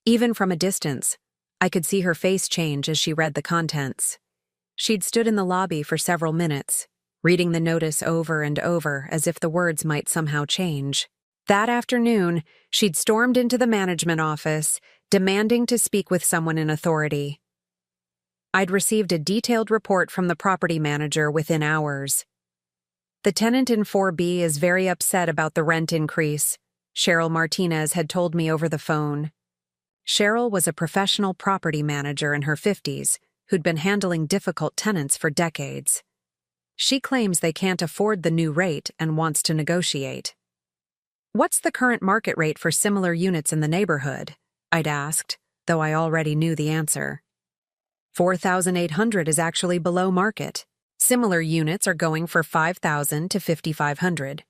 Even from a distance, I could see her face change as she read the contents. She'd stood in the lobby for several minutes, reading the notice over and over as if the words might somehow change. That afternoon, she'd stormed into the management office, demanding to speak with someone in authority. I'd received a detailed report from the property manager within hours. "The tenant in 4B is very upset about the rent increase," Cheryl Martinez had told me over the phone. Cheryl was a professional property manager in her 50s who'd been handling difficult tenants for decades. She claims they can't afford the new rate and wants to negotiate. "What's the current market rate for similar units in the neighborhood?" I'd asked, though I already knew the answer. $4,800 is actually below market. Similar units are going for $5,000 to $5,500.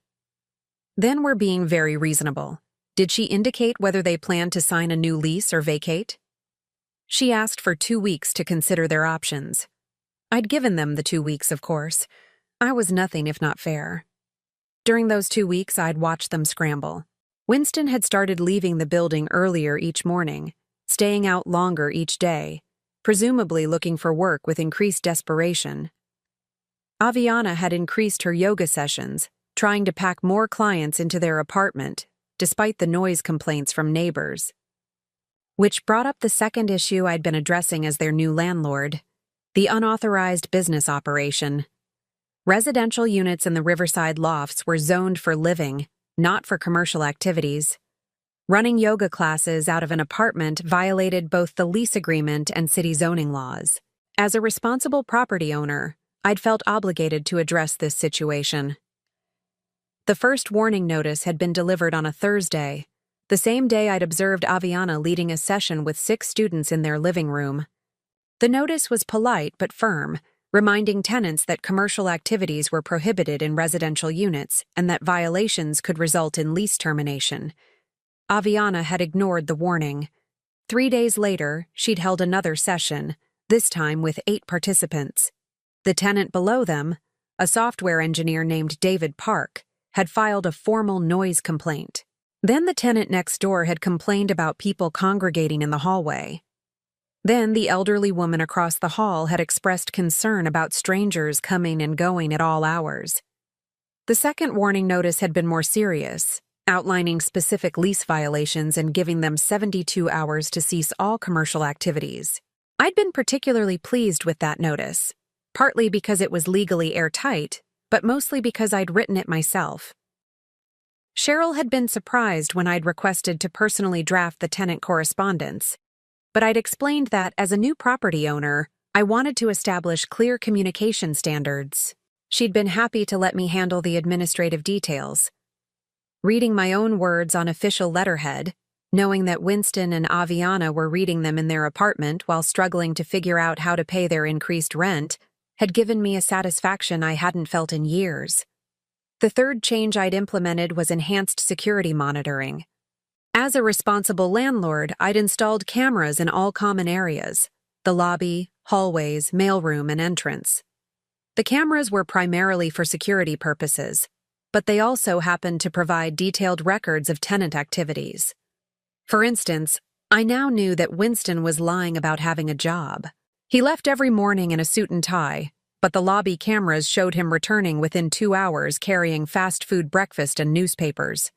Then we're being very reasonable. Did she indicate whether they plan to sign a new lease or vacate? She asked for 2 weeks to consider their options. I'd given them the 2 weeks, of course. I was nothing if not fair. During those 2 weeks, I'd watched them scramble. Winston had started leaving the building earlier each morning, staying out longer each day, presumably looking for work with increased desperation. Aviana had increased her yoga sessions, trying to pack more clients into their apartment, despite the noise complaints from neighbors. Which brought up the second issue I'd been addressing as their new landlord, the unauthorized business operation. Residential units in the Riverside Lofts were zoned for living, not for commercial activities. Running yoga classes out of an apartment violated both the lease agreement and city zoning laws. As a responsible property owner, I'd felt obligated to address this situation. The first warning notice had been delivered on a Thursday, the same day I'd observed Aviana leading a session with 6 students in their living room. The notice was polite but firm, reminding tenants that commercial activities were prohibited in residential units and that violations could result in lease termination. Aviana had ignored the warning. 3 days later, she'd held another session, this time with 8 participants. The tenant below them, a software engineer named David Park, had filed a formal noise complaint. Then the tenant next door had complained about people congregating in the hallway. Then the elderly woman across the hall had expressed concern about strangers coming and going at all hours. The second warning notice had been more serious, outlining specific lease violations and giving them 72 hours to cease all commercial activities. I'd been particularly pleased with that notice, partly because it was legally airtight, but mostly because I'd written it myself. Cheryl had been surprised when I'd requested to personally draft the tenant correspondence, but I'd explained that as a new property owner, I wanted to establish clear communication standards. She'd been happy to let me handle the administrative details. Reading my own words on official letterhead, knowing that Winston and Aviana were reading them in their apartment while struggling to figure out how to pay their increased rent, had given me a satisfaction I hadn't felt in years. The third change I'd implemented was enhanced security monitoring. As a responsible landlord, I'd installed cameras in all common areas: the lobby, hallways, mailroom, and entrance. The cameras were primarily for security purposes, but they also happened to provide detailed records of tenant activities. For instance, I now knew that Winston was lying about having a job. He left every morning in a suit and tie, but the lobby cameras showed him returning within 2 hours carrying fast food breakfast and newspapers.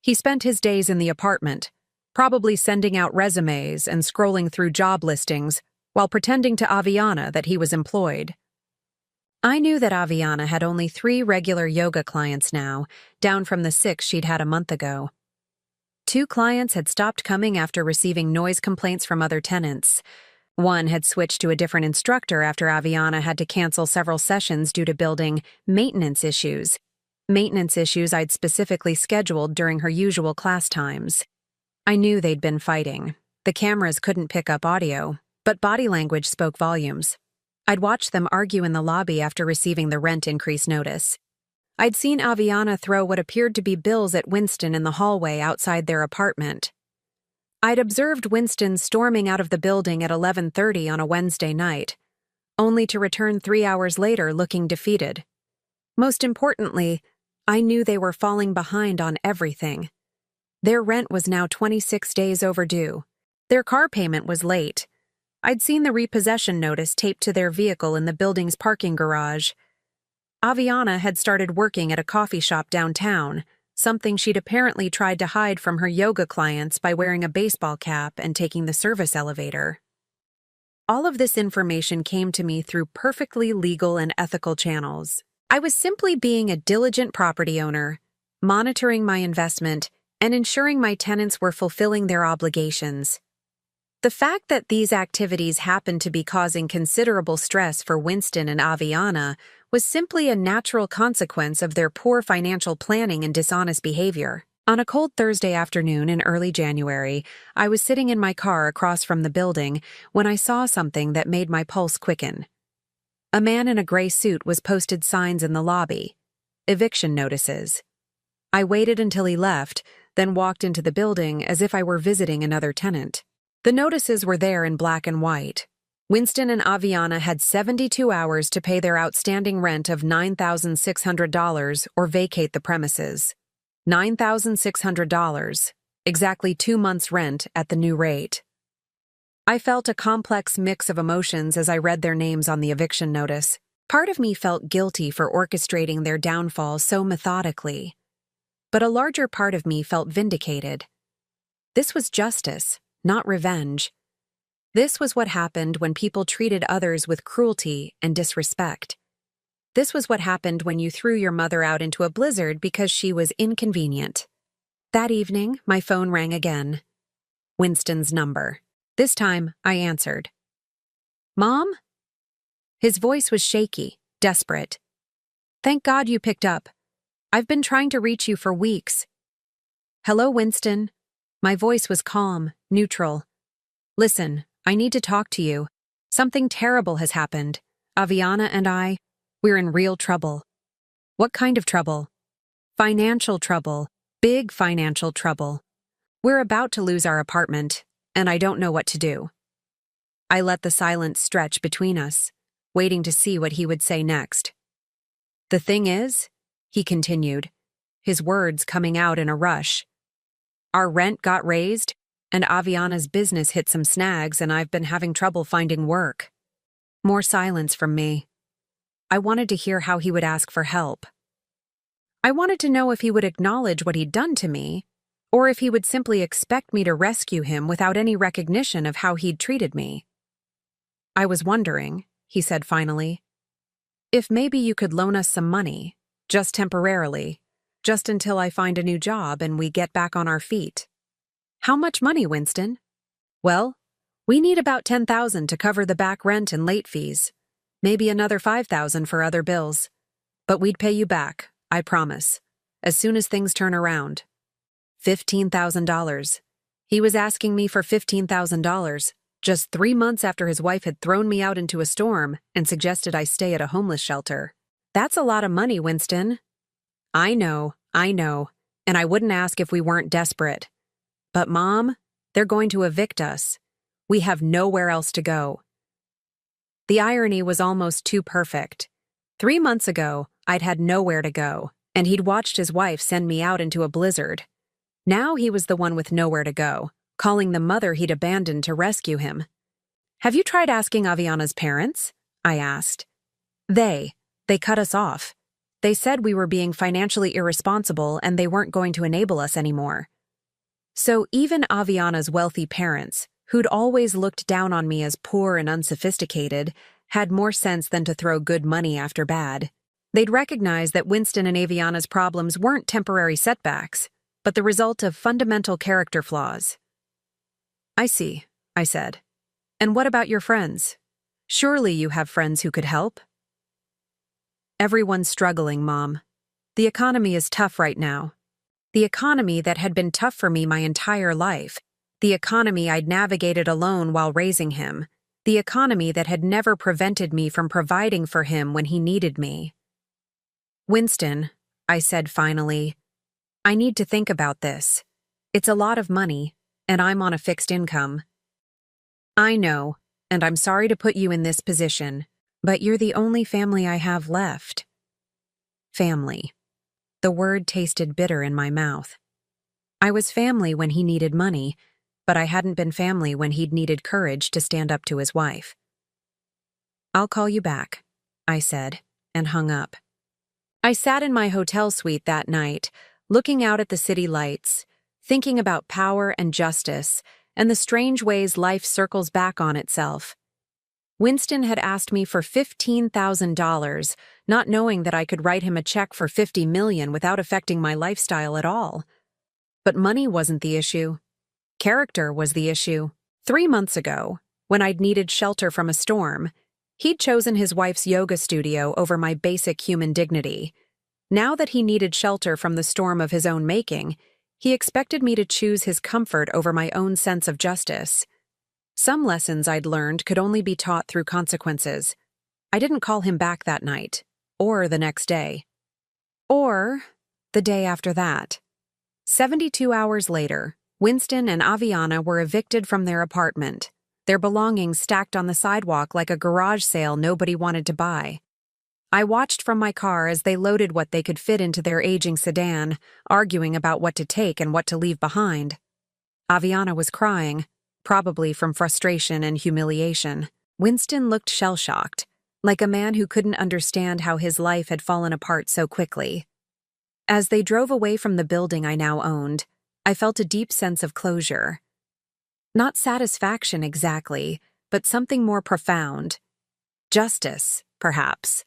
He spent his days in the apartment, probably sending out resumes and scrolling through job listings while pretending to Aviana that he was employed. I knew that Aviana had only 3 regular yoga clients now, down from the 6 she'd had a month ago. 2 clients had stopped coming after receiving noise complaints from other tenants. One had switched to a different instructor after Aviana had to cancel several sessions due to building maintenance issues. Maintenance issues I'd specifically scheduled during her usual class times. I knew they'd been fighting. The cameras couldn't pick up audio, but body language spoke volumes. I'd watched them argue in the lobby after receiving the rent increase notice. I'd seen Aviana throw what appeared to be bills at Winston in the hallway outside their apartment. I'd observed Winston storming out of the building at 11:30 on a Wednesday night, only to return 3 hours later looking defeated. Most importantly, I knew they were falling behind on everything. Their rent was now 26 days overdue. Their car payment was late. I'd seen the repossession notice taped to their vehicle in the building's parking garage. Aviana had started working at a coffee shop downtown, something she'd apparently tried to hide from her yoga clients by wearing a baseball cap and taking the service elevator. All of this information came to me through perfectly legal and ethical channels. I was simply being a diligent property owner, monitoring my investment, and ensuring my tenants were fulfilling their obligations. The fact that these activities happened to be causing considerable stress for Winston and Aviana was simply a natural consequence of their poor financial planning and dishonest behavior. On a cold Thursday afternoon in early January, I was sitting in my car across from the building when I saw something that made my pulse quicken. A man in a gray suit was posted signs in the lobby: eviction notices. I waited until he left, then walked into the building as if I were visiting another tenant. The notices were there in black and white. Winston and Aviana had 72 hours to pay their outstanding rent of $9,600 or vacate the premises. $9,600, exactly 2 months' rent at the new rate. I felt a complex mix of emotions as I read their names on the eviction notice. Part of me felt guilty for orchestrating their downfall so methodically, but a larger part of me felt vindicated. This was justice, not revenge. This was what happened when people treated others with cruelty and disrespect. This was what happened when you threw your mother out into a blizzard because she was inconvenient. That evening, my phone rang again. Winston's number. This time, I answered. "Mom?" His voice was shaky, desperate. "Thank God you picked up. I've been trying to reach you for weeks." "Hello, Winston." My voice was calm, neutral. "Listen, I need to talk to you. Something terrible has happened. Aviana and we're in real trouble." "What kind of trouble?" "Financial trouble. Big financial trouble. We're about to lose our apartment, and I don't know what to do." I let the silence stretch between us, waiting to see what he would say next. "The thing is," he continued, his words coming out in a rush, "our rent got raised, and Aviana's business hit some snags, and I've been having trouble finding work." More silence from me. I wanted to hear how he would ask for help. I wanted to know if he would acknowledge what he'd done to me, or if he would simply expect me to rescue him without any recognition of how he'd treated me. "I was wondering," he said finally, "if maybe you could loan us some money, just temporarily, just until I find a new job and we get back on our feet." "How much money, Winston?" "Well, we need about $10,000 to cover the back rent and late fees. maybe another $5,000 for other bills. But we'd pay you back, I promise, as soon as things turn around. $15,000. He was asking me for $15,000 just 3 months after his wife had thrown me out into a storm and suggested I stay at a homeless shelter. That's a lot of money, Winston. I know, and I wouldn't ask if we weren't desperate. But Mom, they're going to evict us. We have nowhere else to go. The irony was almost too perfect. 3 months ago, I'd had nowhere to go, and he'd watched his wife send me out into a blizzard. Now he was the one with nowhere to go, calling the mother he'd abandoned to rescue him. Have you tried asking Aviana's parents? I asked. They cut us off. They said we were being financially irresponsible and they weren't going to enable us anymore. So even Aviana's wealthy parents, who'd always looked down on me as poor and unsophisticated, had more sense than to throw good money after bad. They'd recognized that Winston and Aviana's problems weren't temporary setbacks, but the result of fundamental character flaws. I see, I said. And what about your friends? Surely you have friends who could help? Everyone's struggling, Mom. The economy is tough right now. The economy that had been tough for me my entire life. The economy I'd navigated alone while raising him. The economy that had never prevented me from providing for him when he needed me. Winston, I said finally, I need to think about this. It's a lot of money, and I'm on a fixed income. I know, and I'm sorry to put you in this position, but you're the only family I have left. Family. The word tasted bitter in my mouth. I was family when he needed money, but I hadn't been family when he'd needed courage to stand up to his wife. I'll call you back, I said, and hung up. I sat in my hotel suite that night, looking out at the city lights, thinking about power and justice, and the strange ways life circles back on itself. Winston had asked me for $15,000, not knowing that I could write him a check for $50 million without affecting my lifestyle at all. But money wasn't the issue. Character was the issue. 3 months ago, when I'd needed shelter from a storm, he'd chosen his wife's yoga studio over my basic human dignity. Now that he needed shelter from the storm of his own making, he expected me to choose his comfort over my own sense of justice. Some lessons I'd learned could only be taught through consequences. I didn't call him back that night, or the next day, or the day after that. 72 hours later, Winston and Aviana were evicted from their apartment, their belongings stacked on the sidewalk like a garage sale nobody wanted to buy. I watched from my car as they loaded what they could fit into their aging sedan, arguing about what to take and what to leave behind. Aviana was crying, probably from frustration and humiliation. Winston looked shell-shocked, like a man who couldn't understand how his life had fallen apart so quickly. As they drove away from the building I now owned, I felt a deep sense of closure. Not satisfaction exactly, but something more profound. Justice, perhaps.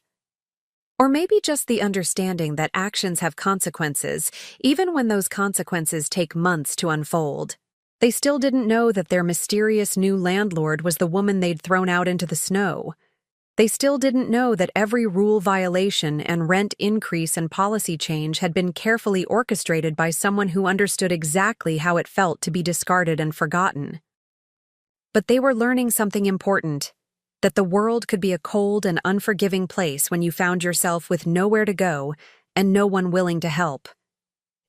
Or maybe just the understanding that actions have consequences, even when those consequences take months to unfold. They still didn't know that their mysterious new landlord was the woman they'd thrown out into the snow. They still didn't know that every rule violation and rent increase and policy change had been carefully orchestrated by someone who understood exactly how it felt to be discarded and forgotten. But they were learning something important, that the world could be a cold and unforgiving place when you found yourself with nowhere to go and no one willing to help.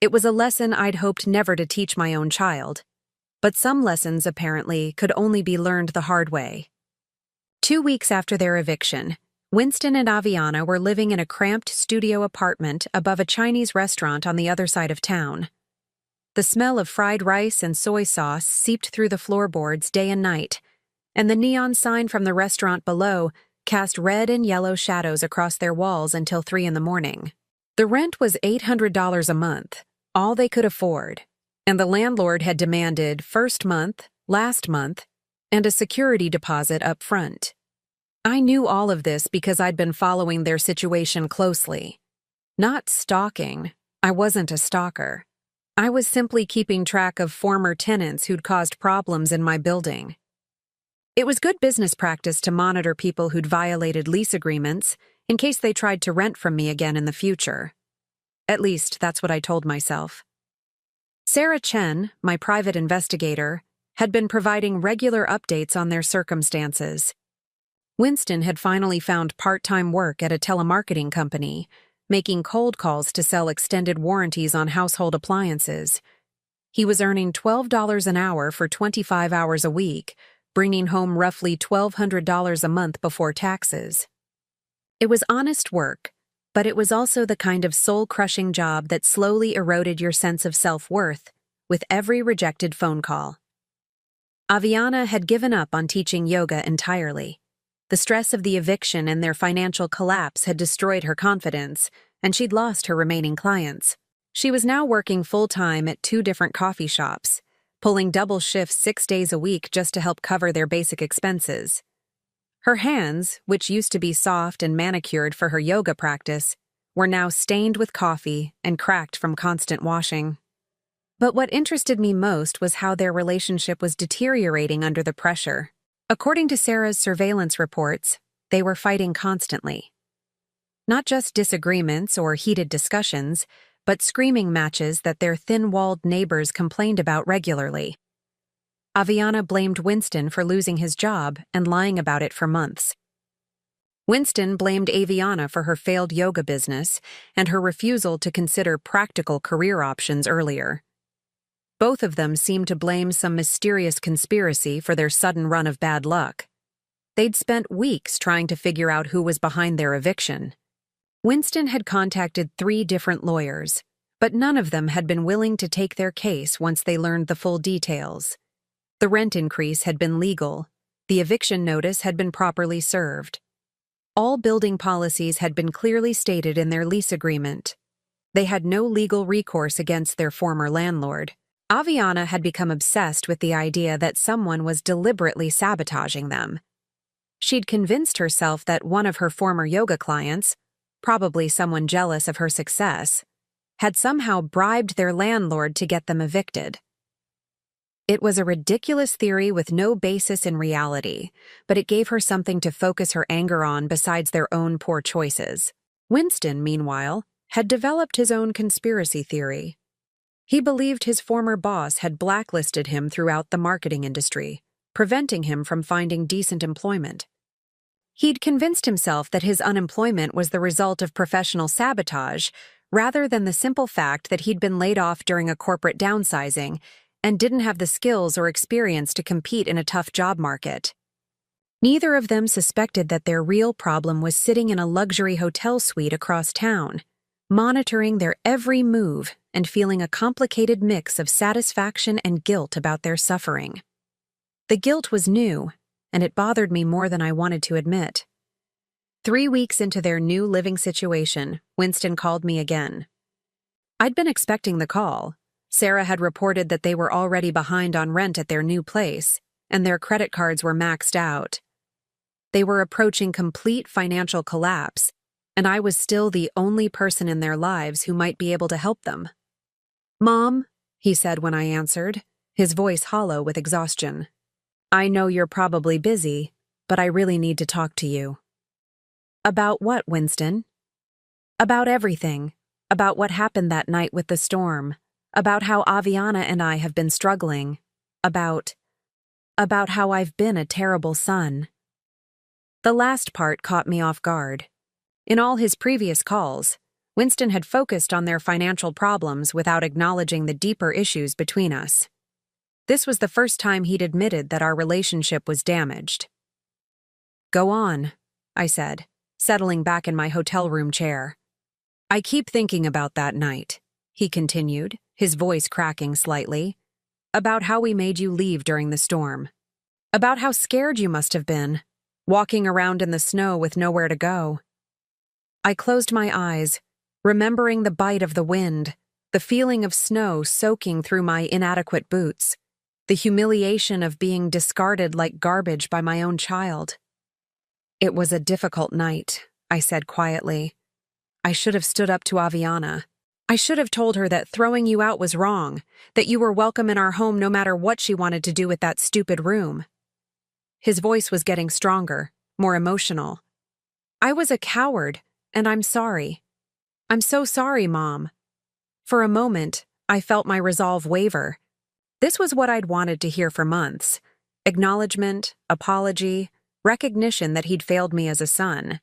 It was a lesson I'd hoped never to teach my own child. But some lessons, apparently, could only be learned the hard way. 2 weeks after their eviction, Winston and Aviana were living in a cramped studio apartment above a Chinese restaurant on the other side of town. The smell of fried rice and soy sauce seeped through the floorboards day and night, and the neon sign from the restaurant below cast red and yellow shadows across their walls until 3 in the morning. The rent was $800 a month, all they could afford, and the landlord had demanded first month, last month, and a security deposit up front. I knew all of this because I'd been following their situation closely. Not stalking. I wasn't a stalker. I was simply keeping track of former tenants who'd caused problems in my building. It was good business practice to monitor people who'd violated lease agreements in case they tried to rent from me again in the future. At least, that's what I told myself. Sarah Chen, my private investigator, had been providing regular updates on their circumstances. Winston had finally found part-time work at a telemarketing company, making cold calls to sell extended warranties on household appliances. He was earning $12 an hour for 25 hours a week, bringing home roughly $1,200 a month before taxes. It was honest work, but it was also the kind of soul-crushing job that slowly eroded your sense of self-worth with every rejected phone call. Aviana had given up on teaching yoga entirely. The stress of the eviction and their financial collapse had destroyed her confidence, and she'd lost her remaining clients. She was now working full-time at 2 different coffee shops, pulling double shifts 6 days a week just to help cover their basic expenses. Her hands, which used to be soft and manicured for her yoga practice, were now stained with coffee and cracked from constant washing. But what interested me most was how their relationship was deteriorating under the pressure. According to Sarah's surveillance reports, they were fighting constantly. Not just disagreements or heated discussions, but screaming matches that their thin-walled neighbors complained about regularly. Aviana blamed Winston for losing his job and lying about it for months. Winston blamed Aviana for her failed yoga business and her refusal to consider practical career options earlier. Both of them seemed to blame some mysterious conspiracy for their sudden run of bad luck. They'd spent weeks trying to figure out who was behind their eviction. Winston had contacted 3 different lawyers, but none of them had been willing to take their case once they learned the full details. The rent increase had been legal. The eviction notice had been properly served. All building policies had been clearly stated in their lease agreement. They had no legal recourse against their former landlord. Aviana had become obsessed with the idea that someone was deliberately sabotaging them. She'd convinced herself that one of her former yoga clients, probably someone jealous of her success, had somehow bribed their landlord to get them evicted. It was a ridiculous theory with no basis in reality, but it gave her something to focus her anger on besides their own poor choices. Winston, meanwhile, had developed his own conspiracy theory. He believed his former boss had blacklisted him throughout the marketing industry, preventing him from finding decent employment. He'd convinced himself that his unemployment was the result of professional sabotage rather than the simple fact that he'd been laid off during a corporate downsizing and didn't have the skills or experience to compete in a tough job market. Neither of them suspected that their real problem was sitting in a luxury hotel suite across town, monitoring their every move and feeling a complicated mix of satisfaction and guilt about their suffering. The guilt was new, and it bothered me more than I wanted to admit. 3 weeks into their new living situation, Winston called me again. I'd been expecting the call. Sarah had reported that they were already behind on rent at their new place, and their credit cards were maxed out. They were approaching complete financial collapse, and I was still the only person in their lives who might be able to help them. "Mom," he said when I answered, his voice hollow with exhaustion. "I know you're probably busy, but I really need to talk to you." "About what, Winston?" "About everything. About what happened that night with the storm. About how Aviana and I have been struggling. About how I've been a terrible son." The last part caught me off guard. In all his previous calls, Winston had focused on their financial problems without acknowledging the deeper issues between us. This was the first time he'd admitted that our relationship was damaged. "Go on," I said, settling back in my hotel room chair. "I keep thinking about that night," he continued, his voice cracking slightly. "About how we made you leave during the storm. About how scared you must have been, walking around in the snow with nowhere to go." I closed my eyes, remembering the bite of the wind, the feeling of snow soaking through my inadequate boots, the humiliation of being discarded like garbage by my own child. "It was a difficult night," I said quietly. "I should have stood up to Aviana. I should have told her that throwing you out was wrong, that you were welcome in our home no matter what she wanted to do with that stupid room." His voice was getting stronger, more emotional. "I was a coward, and I'm sorry. I'm so sorry, Mom." For a moment, I felt my resolve waver. This was what I'd wanted to hear for months. Acknowledgement, apology, recognition that he'd failed me as a son.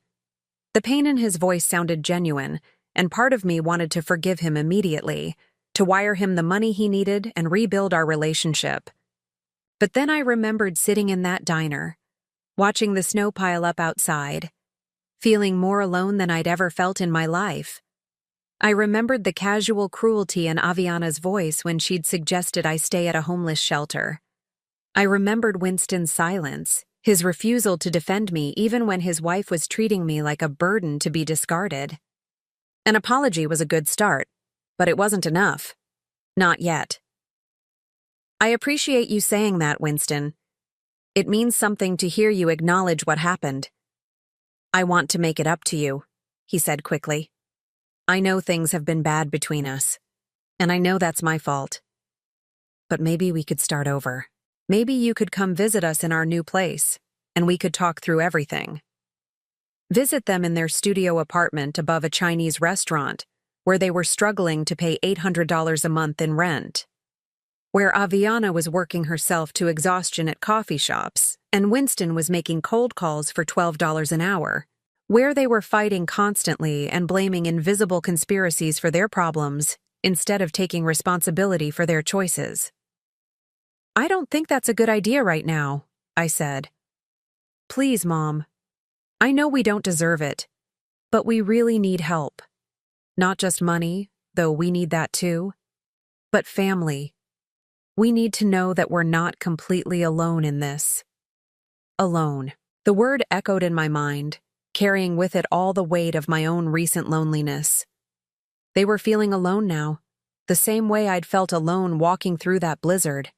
The pain in his voice sounded genuine, and part of me wanted to forgive him immediately, to wire him the money he needed and rebuild our relationship. But then I remembered sitting in that diner, watching the snow pile up outside, feeling more alone than I'd ever felt in my life. I remembered the casual cruelty in Aviana's voice when she'd suggested I stay at a homeless shelter. I remembered Winston's silence, his refusal to defend me even when his wife was treating me like a burden to be discarded. An apology was a good start, but it wasn't enough. Not yet. "I appreciate you saying that, Winston. It means something to hear you acknowledge what happened. I want to make it up to you," he said quickly. "I know things have been bad between us, and I know that's my fault. But maybe we could start over. Maybe you could come visit us in our new place, and we could talk through everything." Visit them in their studio apartment above a Chinese restaurant, where they were struggling to pay $800 a month in rent. Where Aviana was working herself to exhaustion at coffee shops, and Winston was making cold calls for $12 an hour. Where they were fighting constantly and blaming invisible conspiracies for their problems, instead of taking responsibility for their choices. "I don't think that's a good idea right now," I said. "Please, Mom. I know we don't deserve it, but we really need help. Not just money, though we need that too, but family. We need to know that we're not completely alone in this." Alone. The word echoed in my mind, carrying with it all the weight of my own recent loneliness. They were feeling alone now, the same way I'd felt alone walking through that blizzard.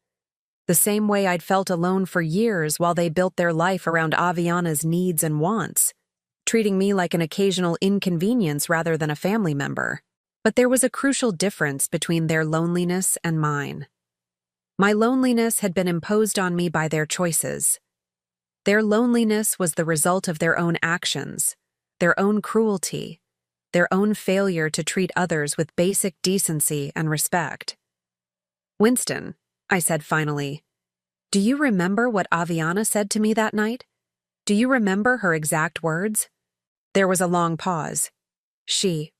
The same way I'd felt alone for years while they built their life around Aviana's needs and wants, treating me like an occasional inconvenience rather than a family member. But there was a crucial difference between their loneliness and mine. My loneliness had been imposed on me by their choices. Their loneliness was the result of their own actions, their own cruelty, their own failure to treat others with basic decency and respect. "Winston," I said finally, "do you remember what Aviana said to me that night? Do you remember her exact words?" There was a long pause. She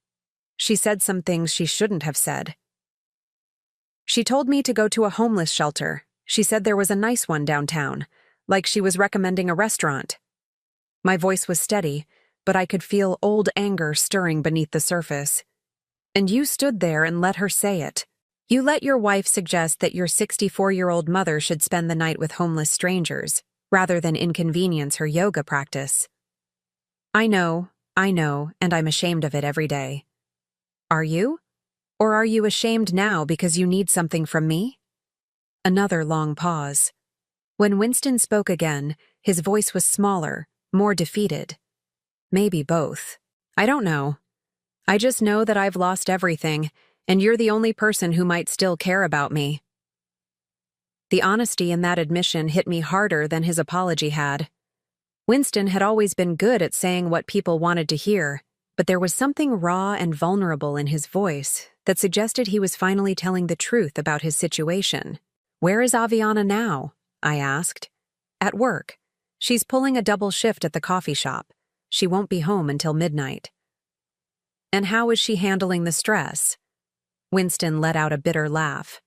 said some things she shouldn't have said. "She told me to go to a homeless shelter. She said there was a nice one downtown, like she was recommending a restaurant." My voice was steady, but I could feel old anger stirring beneath the surface. "And you stood there and let her say it. You let your wife suggest that your 64-year-old mother should spend the night with homeless strangers, rather than inconvenience her yoga practice. I know, and I'm ashamed of it every day. Are you? Or are you ashamed now because you need something from me?" Another long pause. When Winston spoke again, his voice was smaller, more defeated. "Maybe both. I don't know. I just know that I've lost everything, and you're the only person who might still care about me." The honesty in that admission hit me harder than his apology had. Winston had always been good at saying what people wanted to hear, but there was something raw and vulnerable in his voice that suggested he was finally telling the truth about his situation. "Where is Aviana now?" I asked. "At work. She's pulling a double shift at the coffee shop. She won't be home until midnight." "And how is she handling the stress?" Winston let out a bitter laugh.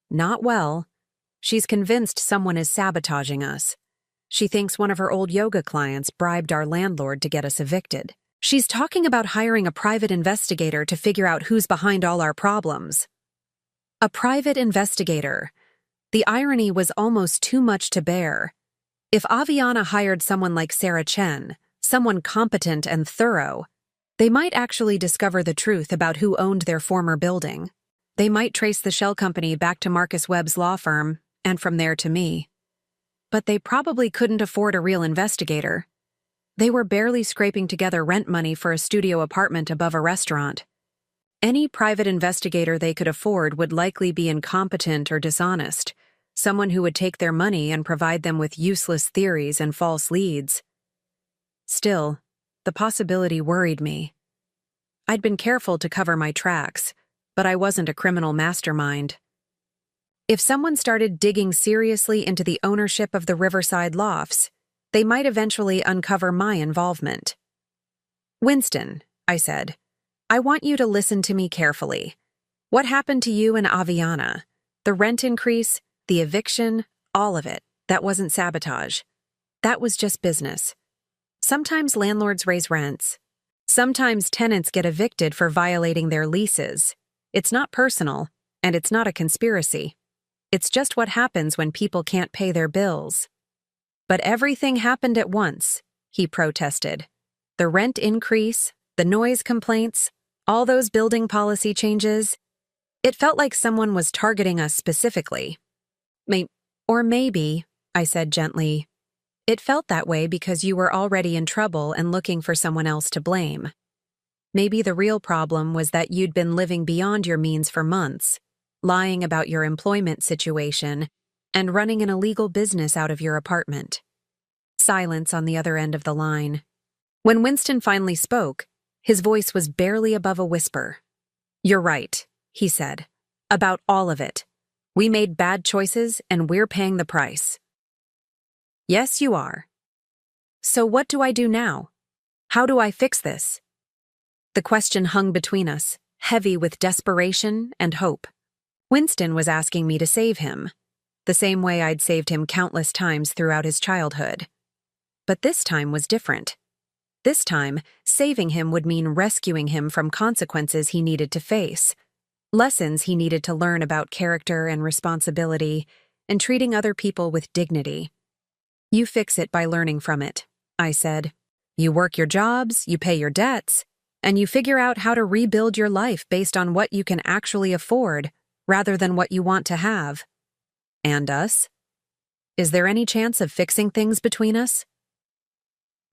"Not well. She's convinced someone is sabotaging us. She thinks one of her old yoga clients bribed our landlord to get us evicted. She's talking about hiring a private investigator to figure out who's behind all our problems." A private investigator. The irony was almost too much to bear. If Aviana hired someone like Sarah Chen, someone competent and thorough, they might actually discover the truth about who owned their former building. They might trace the shell company back to Marcus Webb's law firm, and from there to me. But they probably couldn't afford a real investigator. They were barely scraping together rent money for a studio apartment above a restaurant. Any private investigator they could afford would likely be incompetent or dishonest, someone who would take their money and provide them with useless theories and false leads. Still, the possibility worried me. I'd been careful to cover my tracks, but I wasn't a criminal mastermind. If someone started digging seriously into the ownership of the Riverside lofts, they might eventually uncover my involvement. "Winston," I said, "I want you to listen to me carefully. What happened to you and Aviana? The rent increase, the eviction, all of it, that wasn't sabotage. That was just business. Sometimes landlords raise rents. Sometimes tenants get evicted for violating their leases. It's not personal, and it's not a conspiracy. It's just what happens when people can't pay their bills." "But everything happened at once," he protested. "The rent increase, the noise complaints, all those building policy changes. It felt like someone was targeting us specifically." Maybe, I said gently, it felt that way because you were already in trouble and looking for someone else to blame. Maybe the real problem was that you'd been living beyond your means for months, lying about your employment situation, and running an illegal business out of your apartment." Silence on the other end of the line. When Winston finally spoke, his voice was barely above a whisper. "You're right," he said. "About all of it. We made bad choices and we're paying the price." "Yes, you are." "So what do I do now? How do I fix this?" The question hung between us, heavy with desperation and hope. Winston was asking me to save him, the same way I'd saved him countless times throughout his childhood. But this time was different. This time, saving him would mean rescuing him from consequences he needed to face, lessons he needed to learn about character and responsibility, and treating other people with dignity. "You fix it by learning from it," I said. "You work your jobs, you pay your debts, and you figure out how to rebuild your life based on what you can actually afford, rather than what you want to have. And us? Is there any chance of fixing things between us?"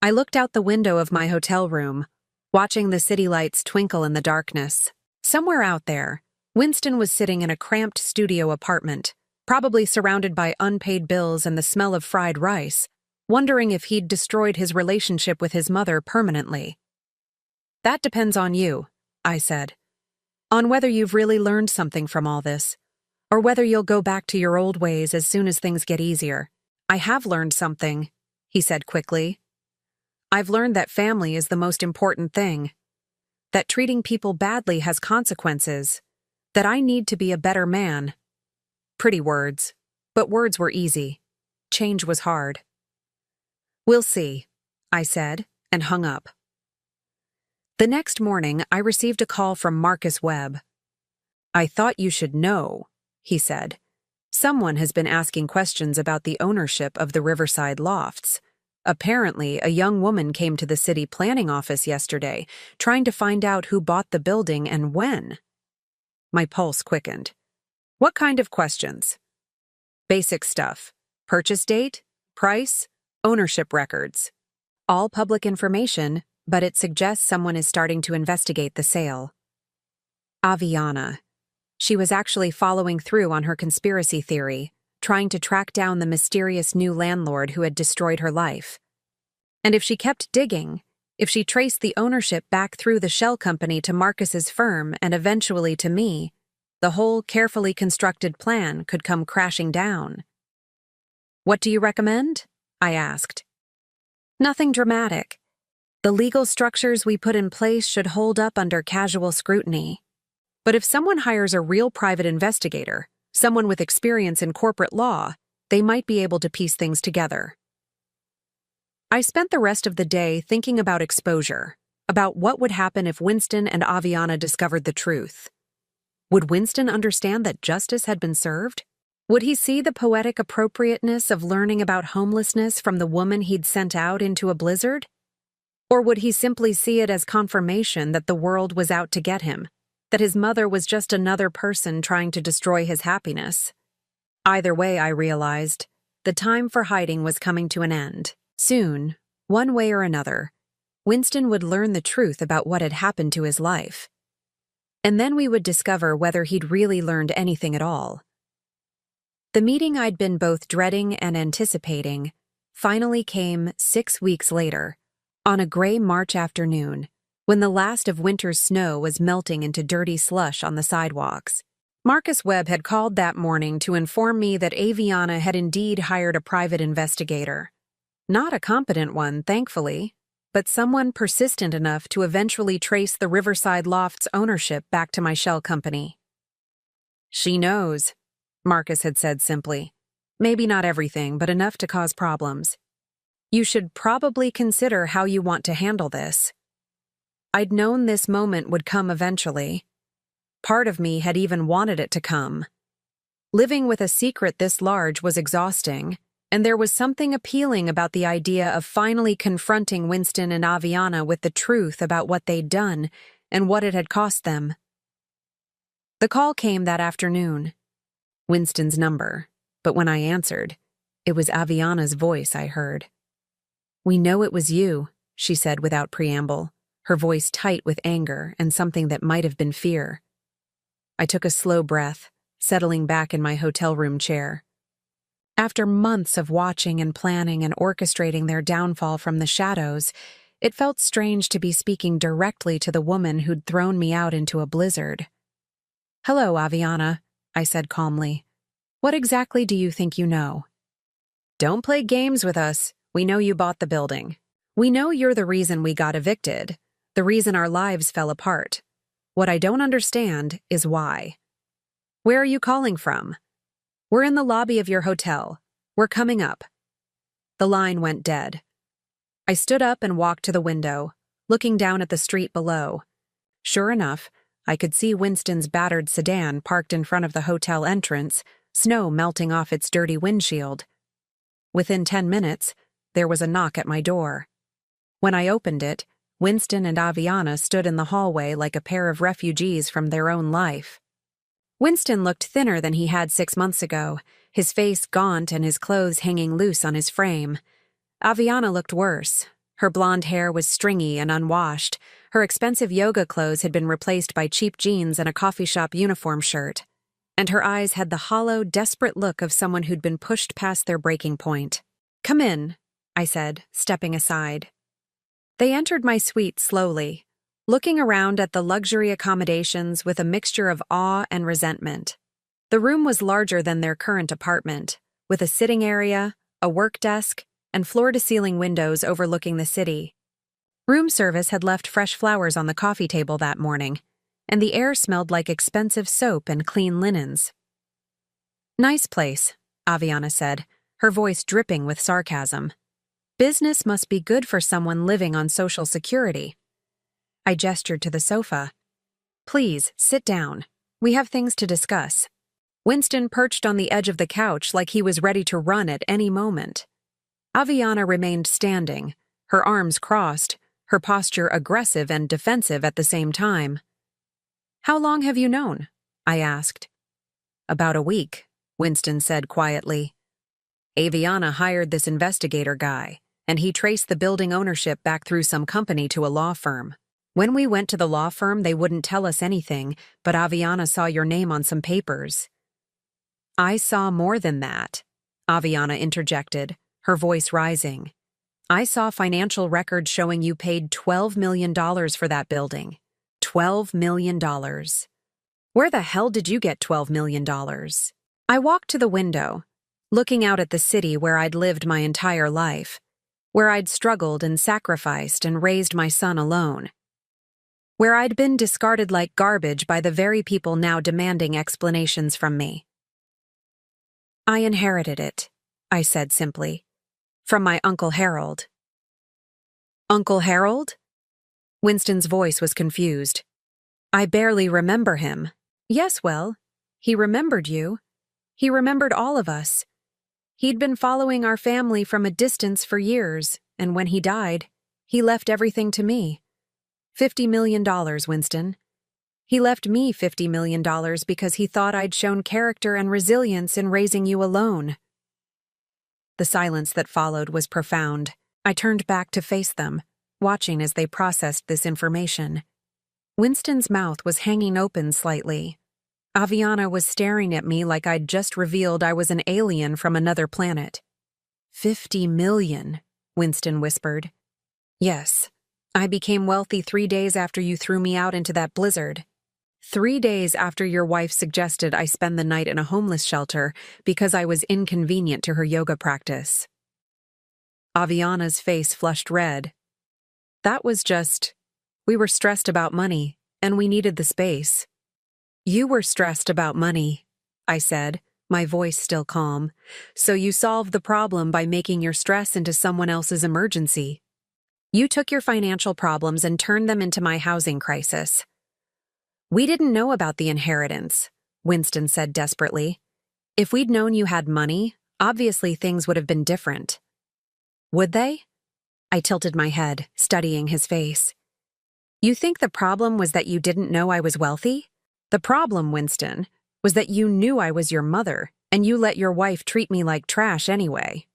I looked out the window of my hotel room, watching the city lights twinkle in the darkness. Somewhere out there, Winston was sitting in a cramped studio apartment, probably surrounded by unpaid bills and the smell of fried rice, wondering if he'd destroyed his relationship with his mother permanently. "That depends on you," I said. "On whether you've really learned something from all this, or whether you'll go back to your old ways as soon as things get easier." "I have learned something," he said quickly. "I've learned that family is the most important thing, that treating people badly has consequences, that I need to be a better man." Pretty words, but words were easy. Change was hard. "We'll see," I said, and hung up. The next morning, I received a call from Marcus Webb. "I thought you should know," he said. "Someone has been asking questions about the ownership of the Riverside lofts. Apparently, a young woman came to the city planning office yesterday, trying to find out who bought the building and when." My pulse quickened. "What kind of questions?" "Basic stuff. Purchase date, price, ownership records. All public information, but it suggests someone is starting to investigate the sale." Aviana. She was actually following through on her conspiracy theory, trying to track down the mysterious new landlord who had destroyed her life. And if she kept digging, if she traced the ownership back through the shell company to Marcus's firm and eventually to me, the whole carefully constructed plan could come crashing down. "What do you recommend?" I asked. "Nothing dramatic. The legal structures we put in place should hold up under casual scrutiny. But if someone hires a real private investigator, someone with experience in corporate law, they might be able to piece things together." I spent the rest of the day thinking about exposure, about what would happen if Winston and Aviana discovered the truth. Would Winston understand that justice had been served? Would he see the poetic appropriateness of learning about homelessness from the woman he'd sent out into a blizzard? Or would he simply see it as confirmation that the world was out to get him, that his mother was just another person trying to destroy his happiness? Either way, I realized, the time for hiding was coming to an end. Soon, one way or another, Winston would learn the truth about what had happened to his life. And then we would discover whether he'd really learned anything at all. The meeting I'd been both dreading and anticipating finally came 6 weeks later, on a gray March afternoon, when the last of winter's snow was melting into dirty slush on the sidewalks. Marcus Webb had called that morning to inform me that Aviana had indeed hired a private investigator. Not a competent one, thankfully, but someone persistent enough to eventually trace the Riverside Loft's ownership back to my shell company. "She knows," Marcus had said simply. "Maybe not everything, but enough to cause problems. You should probably consider how you want to handle this." I'd known this moment would come eventually. Part of me had even wanted it to come. Living with a secret this large was exhausting, and there was something appealing about the idea of finally confronting Winston and Aviana with the truth about what they'd done and what it had cost them. The call came that afternoon. Winston's number, but when I answered, it was Aviana's voice I heard. "We know it was you," she said without preamble, her voice tight with anger and something that might have been fear. I took a slow breath, settling back in my hotel room chair. After months of watching and planning and orchestrating their downfall from the shadows, it felt strange to be speaking directly to the woman who'd thrown me out into a blizzard. "Hello, Aviana," I said calmly. "What exactly do you think you know?" "Don't play games with us. We know you bought the building. We know you're the reason we got evicted, the reason our lives fell apart. What I don't understand is why. Where are you calling from?" "We're in the lobby of your hotel. We're coming up." The line went dead. I stood up and walked to the window, looking down at the street below. Sure enough, I could see Winston's battered sedan parked in front of the hotel entrance, snow melting off its dirty windshield. Within 10 minutes, there was a knock at my door. When I opened it, Winston and Aviana stood in the hallway like a pair of refugees from their own life. Winston looked thinner than he had 6 months ago, his face gaunt and his clothes hanging loose on his frame. Aviana looked worse. Her blonde hair was stringy and unwashed. Her expensive yoga clothes had been replaced by cheap jeans and a coffee shop uniform shirt. And her eyes had the hollow, desperate look of someone who'd been pushed past their breaking point. "Come in," I said, stepping aside. They entered my suite slowly, looking around at the luxury accommodations with a mixture of awe and resentment. The room was larger than their current apartment, with a sitting area, a work desk, and floor-to-ceiling windows overlooking the city. Room service had left fresh flowers on the coffee table that morning, and the air smelled like expensive soap and clean linens. "Nice place," Aviana said, her voice dripping with sarcasm. "Business must be good for someone living on Social Security." I gestured to the sofa. "Please, sit down. We have things to discuss." Winston perched on the edge of the couch like he was ready to run at any moment. Aviana remained standing, her arms crossed, her posture aggressive and defensive at the same time. "How long have you known?" I asked. "About a week," Winston said quietly. "Aviana hired this investigator guy, and he traced the building ownership back through some company to a law firm. When we went to the law firm, they wouldn't tell us anything, but Aviana saw your name on some papers." "I saw more than that," Aviana interjected, her voice rising. "I saw financial records showing you paid $12 million for that building. $12 million. Where the hell did you get $12 million? I walked to the window, looking out at the city where I'd lived my entire life, where I'd struggled and sacrificed and raised my son alone, where I'd been discarded like garbage by the very people now demanding explanations from me. "I inherited it," I said simply, "from my Uncle Harold." "Uncle Harold?" Winston's voice was confused. "I barely remember him." "Yes, well, he remembered you. He remembered all of us. He'd been following our family from a distance for years, and when he died, he left everything to me. $50 million, Winston. He left me $50 million because he thought I'd shown character and resilience in raising you alone." The silence that followed was profound. I turned back to face them, watching as they processed this information. Winston's mouth was hanging open slightly. Aviana was staring at me like I'd just revealed I was an alien from another planet. 50 million, Winston whispered. Yes. I became wealthy 3 days after you threw me out into that blizzard. 3 days after your wife suggested I spend the night in a homeless shelter because I was inconvenient to her yoga practice. Aviana's face flushed red. That was just... We were stressed about money, and we needed the space. You were stressed about money, I said, my voice still calm. So you solved the problem by making your stress into someone else's emergency. You took your financial problems and turned them into my housing crisis. We didn't know about the inheritance, Winston said desperately. If we'd known you had money, obviously things would have been different. Would they? I tilted my head, studying his face. You think the problem was that you didn't know I was wealthy? The problem, Winston, was that you knew I was your mother, and you let your wife treat me like trash anyway.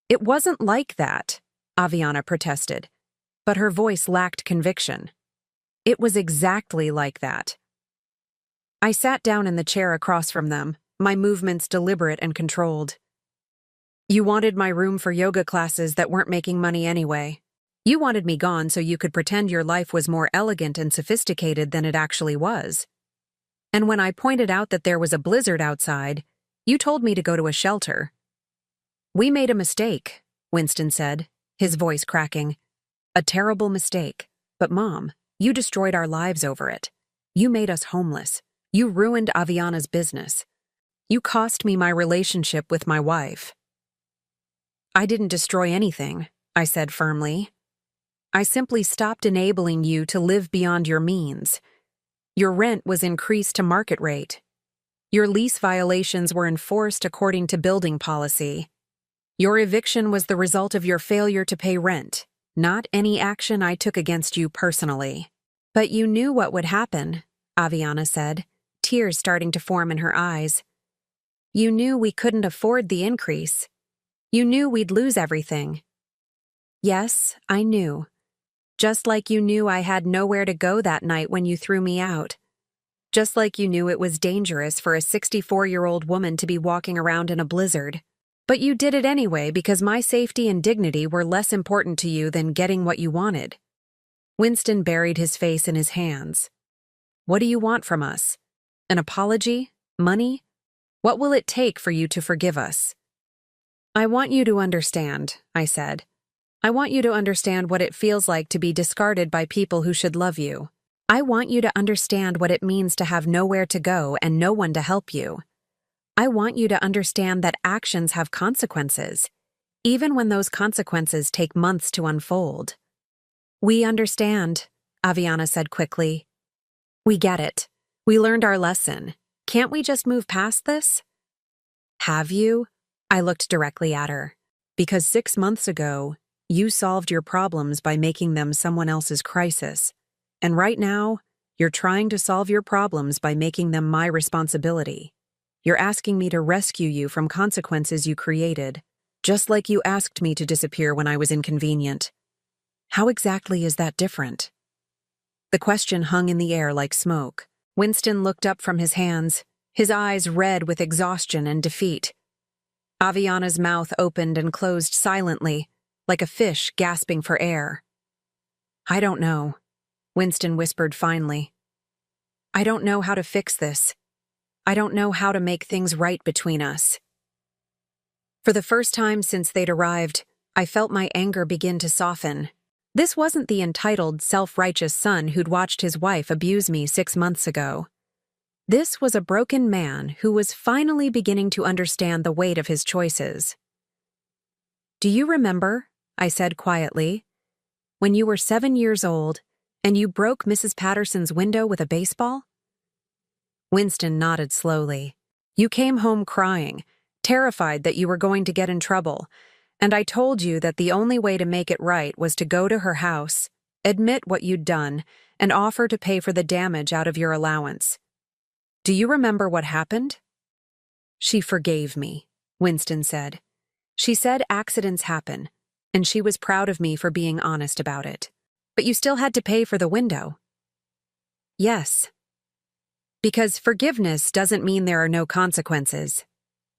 It wasn't like that, Aviana protested, but her voice lacked conviction. It was exactly like that. I sat down in the chair across from them, my movements deliberate and controlled. You wanted my room for yoga classes that weren't making money anyway. You wanted me gone so you could pretend your life was more elegant and sophisticated than it actually was. And when I pointed out that there was a blizzard outside, you told me to go to a shelter. We made a mistake, Winston said, his voice cracking. A terrible mistake. But Mom, you destroyed our lives over it. You made us homeless. You ruined Aviana's business. You cost me my relationship with my wife. I didn't destroy anything, I said firmly. I simply stopped enabling you to live beyond your means. Your rent was increased to market rate. Your lease violations were enforced according to building policy. Your eviction was the result of your failure to pay rent, not any action I took against you personally. But you knew what would happen, Aviana said, tears starting to form in her eyes. You knew we couldn't afford the increase. You knew we'd lose everything. Yes, I knew. Just like you knew I had nowhere to go that night when you threw me out. Just like you knew it was dangerous for a 64-year-old woman to be walking around in a blizzard. But you did it anyway because my safety and dignity were less important to you than getting what you wanted. Winston buried his face in his hands. What do you want from us? An apology? Money? What will it take for you to forgive us? I want you to understand, I said. I want you to understand what it feels like to be discarded by people who should love you. I want you to understand what it means to have nowhere to go and no one to help you. I want you to understand that actions have consequences, even when those consequences take months to unfold. We understand, Aviana said quickly. We get it. We learned our lesson. Can't we just move past this? Have you? I looked directly at her. Because 6 months ago, you solved your problems by making them someone else's crisis. And right now, you're trying to solve your problems by making them my responsibility. You're asking me to rescue you from consequences you created, just like you asked me to disappear when I was inconvenient. How exactly is that different? The question hung in the air like smoke. Winston looked up from his hands, his eyes red with exhaustion and defeat. Aviana's mouth opened and closed silently, like a fish gasping for air. I don't know, Winston whispered finally. I don't know how to fix this. I don't know how to make things right between us. For the first time since they'd arrived, I felt my anger begin to soften. This wasn't the entitled, self-righteous son who'd watched his wife abuse me 6 months ago. This was a broken man who was finally beginning to understand the weight of his choices. Do you remember, I said quietly, when you were 7 years old and you broke Mrs. Patterson's window with a baseball? Winston nodded slowly. You came home crying, terrified that you were going to get in trouble, and I told you that the only way to make it right was to go to her house, admit what you'd done, and offer to pay for the damage out of your allowance. Do you remember what happened? She forgave me, Winston said. She said accidents happen, and she was proud of me for being honest about it. But you still had to pay for the window. Yes. Because forgiveness doesn't mean there are no consequences.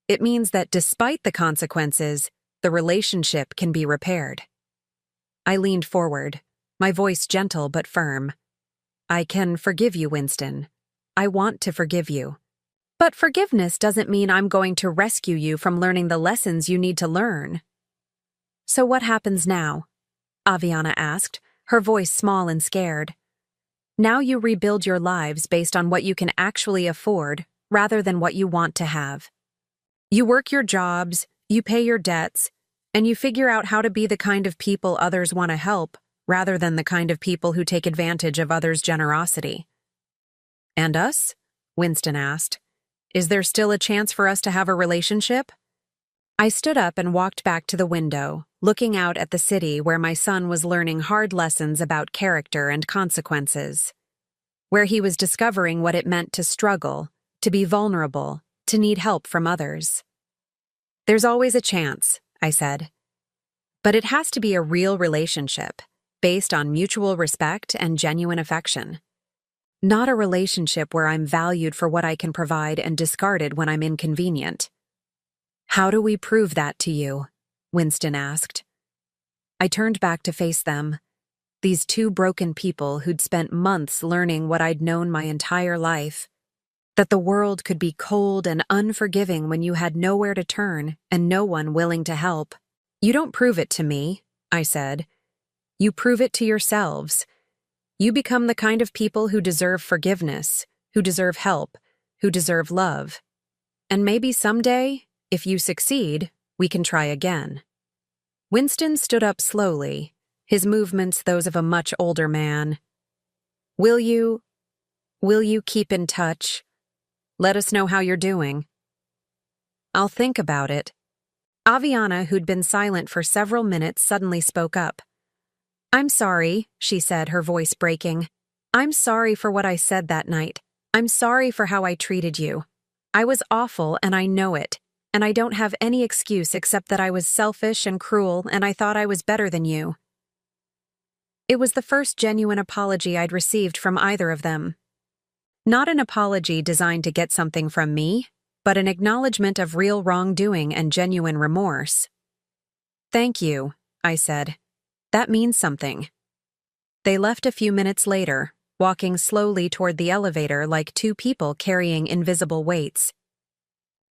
It means that despite the consequences, the relationship can be repaired. I leaned forward, my voice gentle but firm. I can forgive you, Winston. I want to forgive you. But forgiveness doesn't mean I'm going to rescue you from learning the lessons you need to learn. So what happens now? Aviana asked, her voice small and scared. Now you rebuild your lives based on what you can actually afford rather than what you want to have. You work your jobs, you pay your debts, and you figure out how to be the kind of people others want to help rather than the kind of people who take advantage of others' generosity. And us? Winston asked. Is there still a chance for us to have a relationship? I stood up and walked back to the window, looking out at the city where my son was learning hard lessons about character and consequences, where he was discovering what it meant to struggle, to be vulnerable, to need help from others. There's always a chance, I said. But it has to be a real relationship, based on mutual respect and genuine affection. Not a relationship where I'm valued for what I can provide and discarded when I'm inconvenient. How do we prove that to you? Winston asked. I turned back to face them, these two broken people who'd spent months learning what I'd known my entire life, that the world could be cold and unforgiving when you had nowhere to turn and no one willing to help. You don't prove it to me, I said. You prove it to yourselves. You become the kind of people who deserve forgiveness, who deserve help, who deserve love. And maybe someday, if you succeed, we can try again. Winston stood up slowly, his movements those of a much older man. Will you keep in touch? Let us know how you're doing. I'll think about it. Aviana, who'd been silent for several minutes, suddenly spoke up. I'm sorry, she said, her voice breaking. I'm sorry for what I said that night. I'm sorry for how I treated you. I was awful and I know it, and I don't have any excuse except that I was selfish and cruel and I thought I was better than you. It was the first genuine apology I'd received from either of them. Not an apology designed to get something from me, but an acknowledgement of real wrongdoing and genuine remorse. Thank you, I said. That means something. They left a few minutes later, walking slowly toward the elevator like two people carrying invisible weights.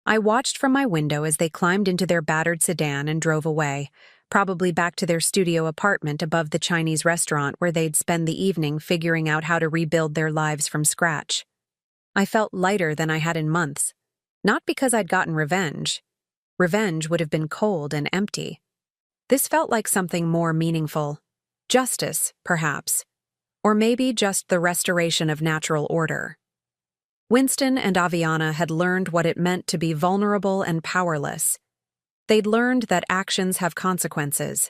I watched from my window as they climbed into their battered sedan and drove away, probably back to their studio apartment above the Chinese restaurant where they'd spend the evening figuring out how to rebuild their lives from scratch. I felt lighter than I had in months, not because I'd gotten revenge. Revenge would have been cold and empty. This felt like something more meaningful. Justice, perhaps. Or maybe just the restoration of natural order. Winston and Aviana had learned what it meant to be vulnerable and powerless. They'd learned that actions have consequences.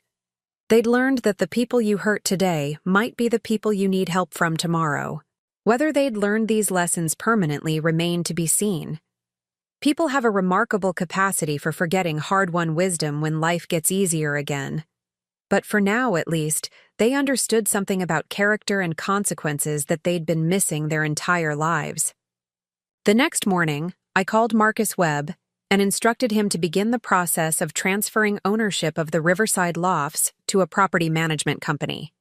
They'd learned that the people you hurt today might be the people you need help from tomorrow. Whether they'd learned these lessons permanently remained to be seen. People have a remarkable capacity for forgetting hard-won wisdom when life gets easier again. But for now, at least, they understood something about character and consequences that they'd been missing their entire lives. The next morning, I called Marcus Webb and instructed him to begin the process of transferring ownership of the Riverside Lofts to a property management company.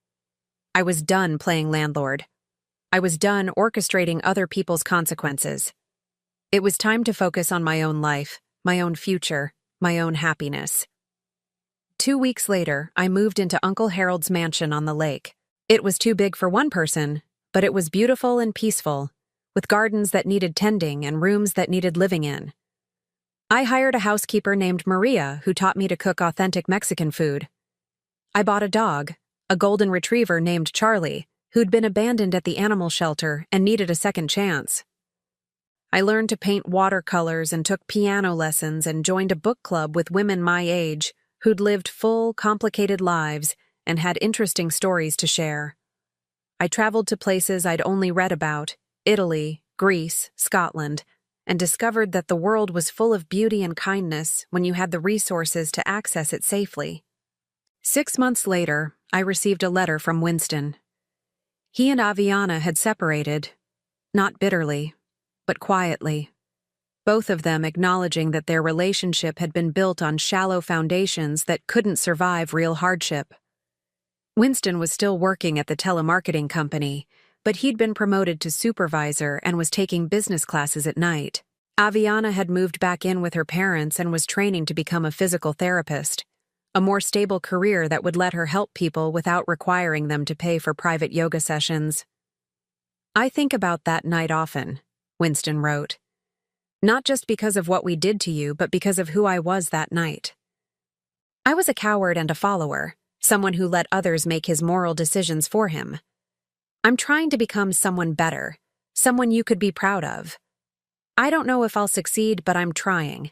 I was done playing landlord. I was done orchestrating other people's consequences. It was time to focus on my own life, my own future, my own happiness. 2 weeks later, I moved into Uncle Harold's mansion on the lake. It was too big for one person, but it was beautiful and peaceful, with gardens that needed tending and rooms that needed living in. I hired a housekeeper named Maria who taught me to cook authentic Mexican food. I bought a dog, a golden retriever named Charlie, who'd been abandoned at the animal shelter and needed a second chance. I learned to paint watercolors and took piano lessons and joined a book club with women my age who'd lived full, complicated lives and had interesting stories to share. I traveled to places I'd only read about, Italy, Greece, Scotland, and discovered that the world was full of beauty and kindness when you had the resources to access it safely. 6 months later, I received a letter from Winston. He and Aviana had separated, not bitterly, but quietly. Both of them acknowledging that their relationship had been built on shallow foundations that couldn't survive real hardship. Winston was still working at the telemarketing company, but he'd been promoted to supervisor and was taking business classes at night. Aviana had moved back in with her parents and was training to become a physical therapist, a more stable career that would let her help people without requiring them to pay for private yoga sessions. "I think about that night often," Winston wrote. "Not just because of what we did to you, but because of who I was that night. I was a coward and a follower, someone who let others make his moral decisions for him. I'm trying to become someone better, someone you could be proud of. I don't know if I'll succeed, but I'm trying."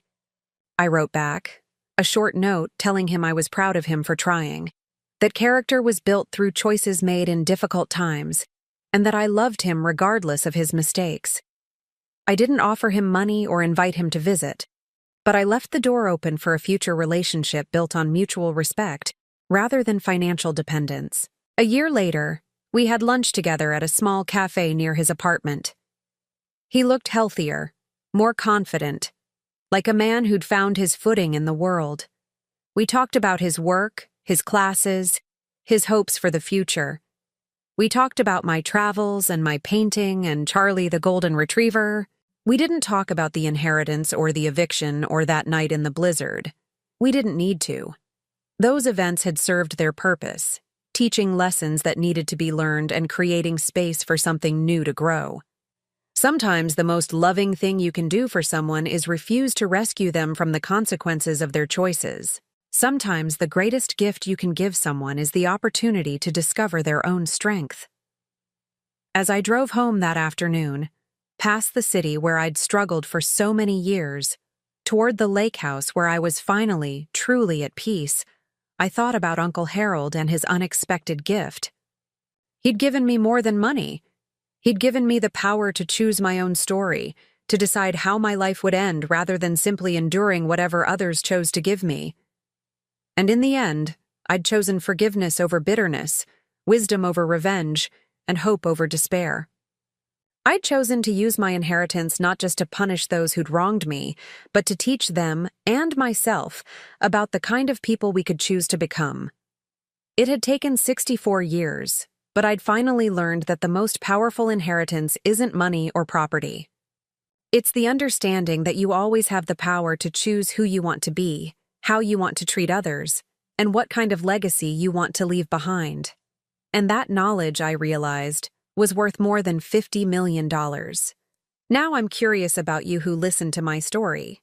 I wrote back, a short note telling him I was proud of him for trying, that character was built through choices made in difficult times, and that I loved him regardless of his mistakes. I didn't offer him money or invite him to visit, but I left the door open for a future relationship built on mutual respect rather than financial dependence. A year later, we had lunch together at a small cafe near his apartment. He looked healthier, more confident, like a man who'd found his footing in the world. We talked about his work, his classes, his hopes for the future. We talked about my travels and my painting and Charlie the golden retriever. We didn't talk about the inheritance or the eviction or that night in the blizzard. We didn't need to. Those events had served their purpose, teaching lessons that needed to be learned and creating space for something new to grow. Sometimes the most loving thing you can do for someone is refuse to rescue them from the consequences of their choices. Sometimes the greatest gift you can give someone is the opportunity to discover their own strength. As I drove home that afternoon, past the city where I'd struggled for so many years, toward the lake house where I was finally, truly at peace, I thought about Uncle Harold and his unexpected gift. He'd given me more than money. He'd given me the power to choose my own story, to decide how my life would end rather than simply enduring whatever others chose to give me. And in the end, I'd chosen forgiveness over bitterness, wisdom over revenge, and hope over despair. I'd chosen to use my inheritance not just to punish those who'd wronged me, but to teach them and myself about the kind of people we could choose to become. It had taken 64 years, but I'd finally learned that the most powerful inheritance isn't money or property. It's the understanding that you always have the power to choose who you want to be, how you want to treat others, and what kind of legacy you want to leave behind. And that knowledge, I realized, was worth more than $50 million. Now I'm curious about you who listened to my story.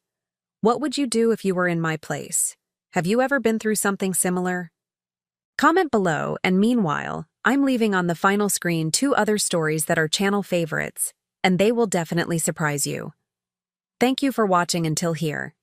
What would you do if you were in my place? Have you ever been through something similar? Comment below, and meanwhile, I'm leaving on the final screen 2 other stories that are channel favorites, and they will definitely surprise you. Thank you for watching until here.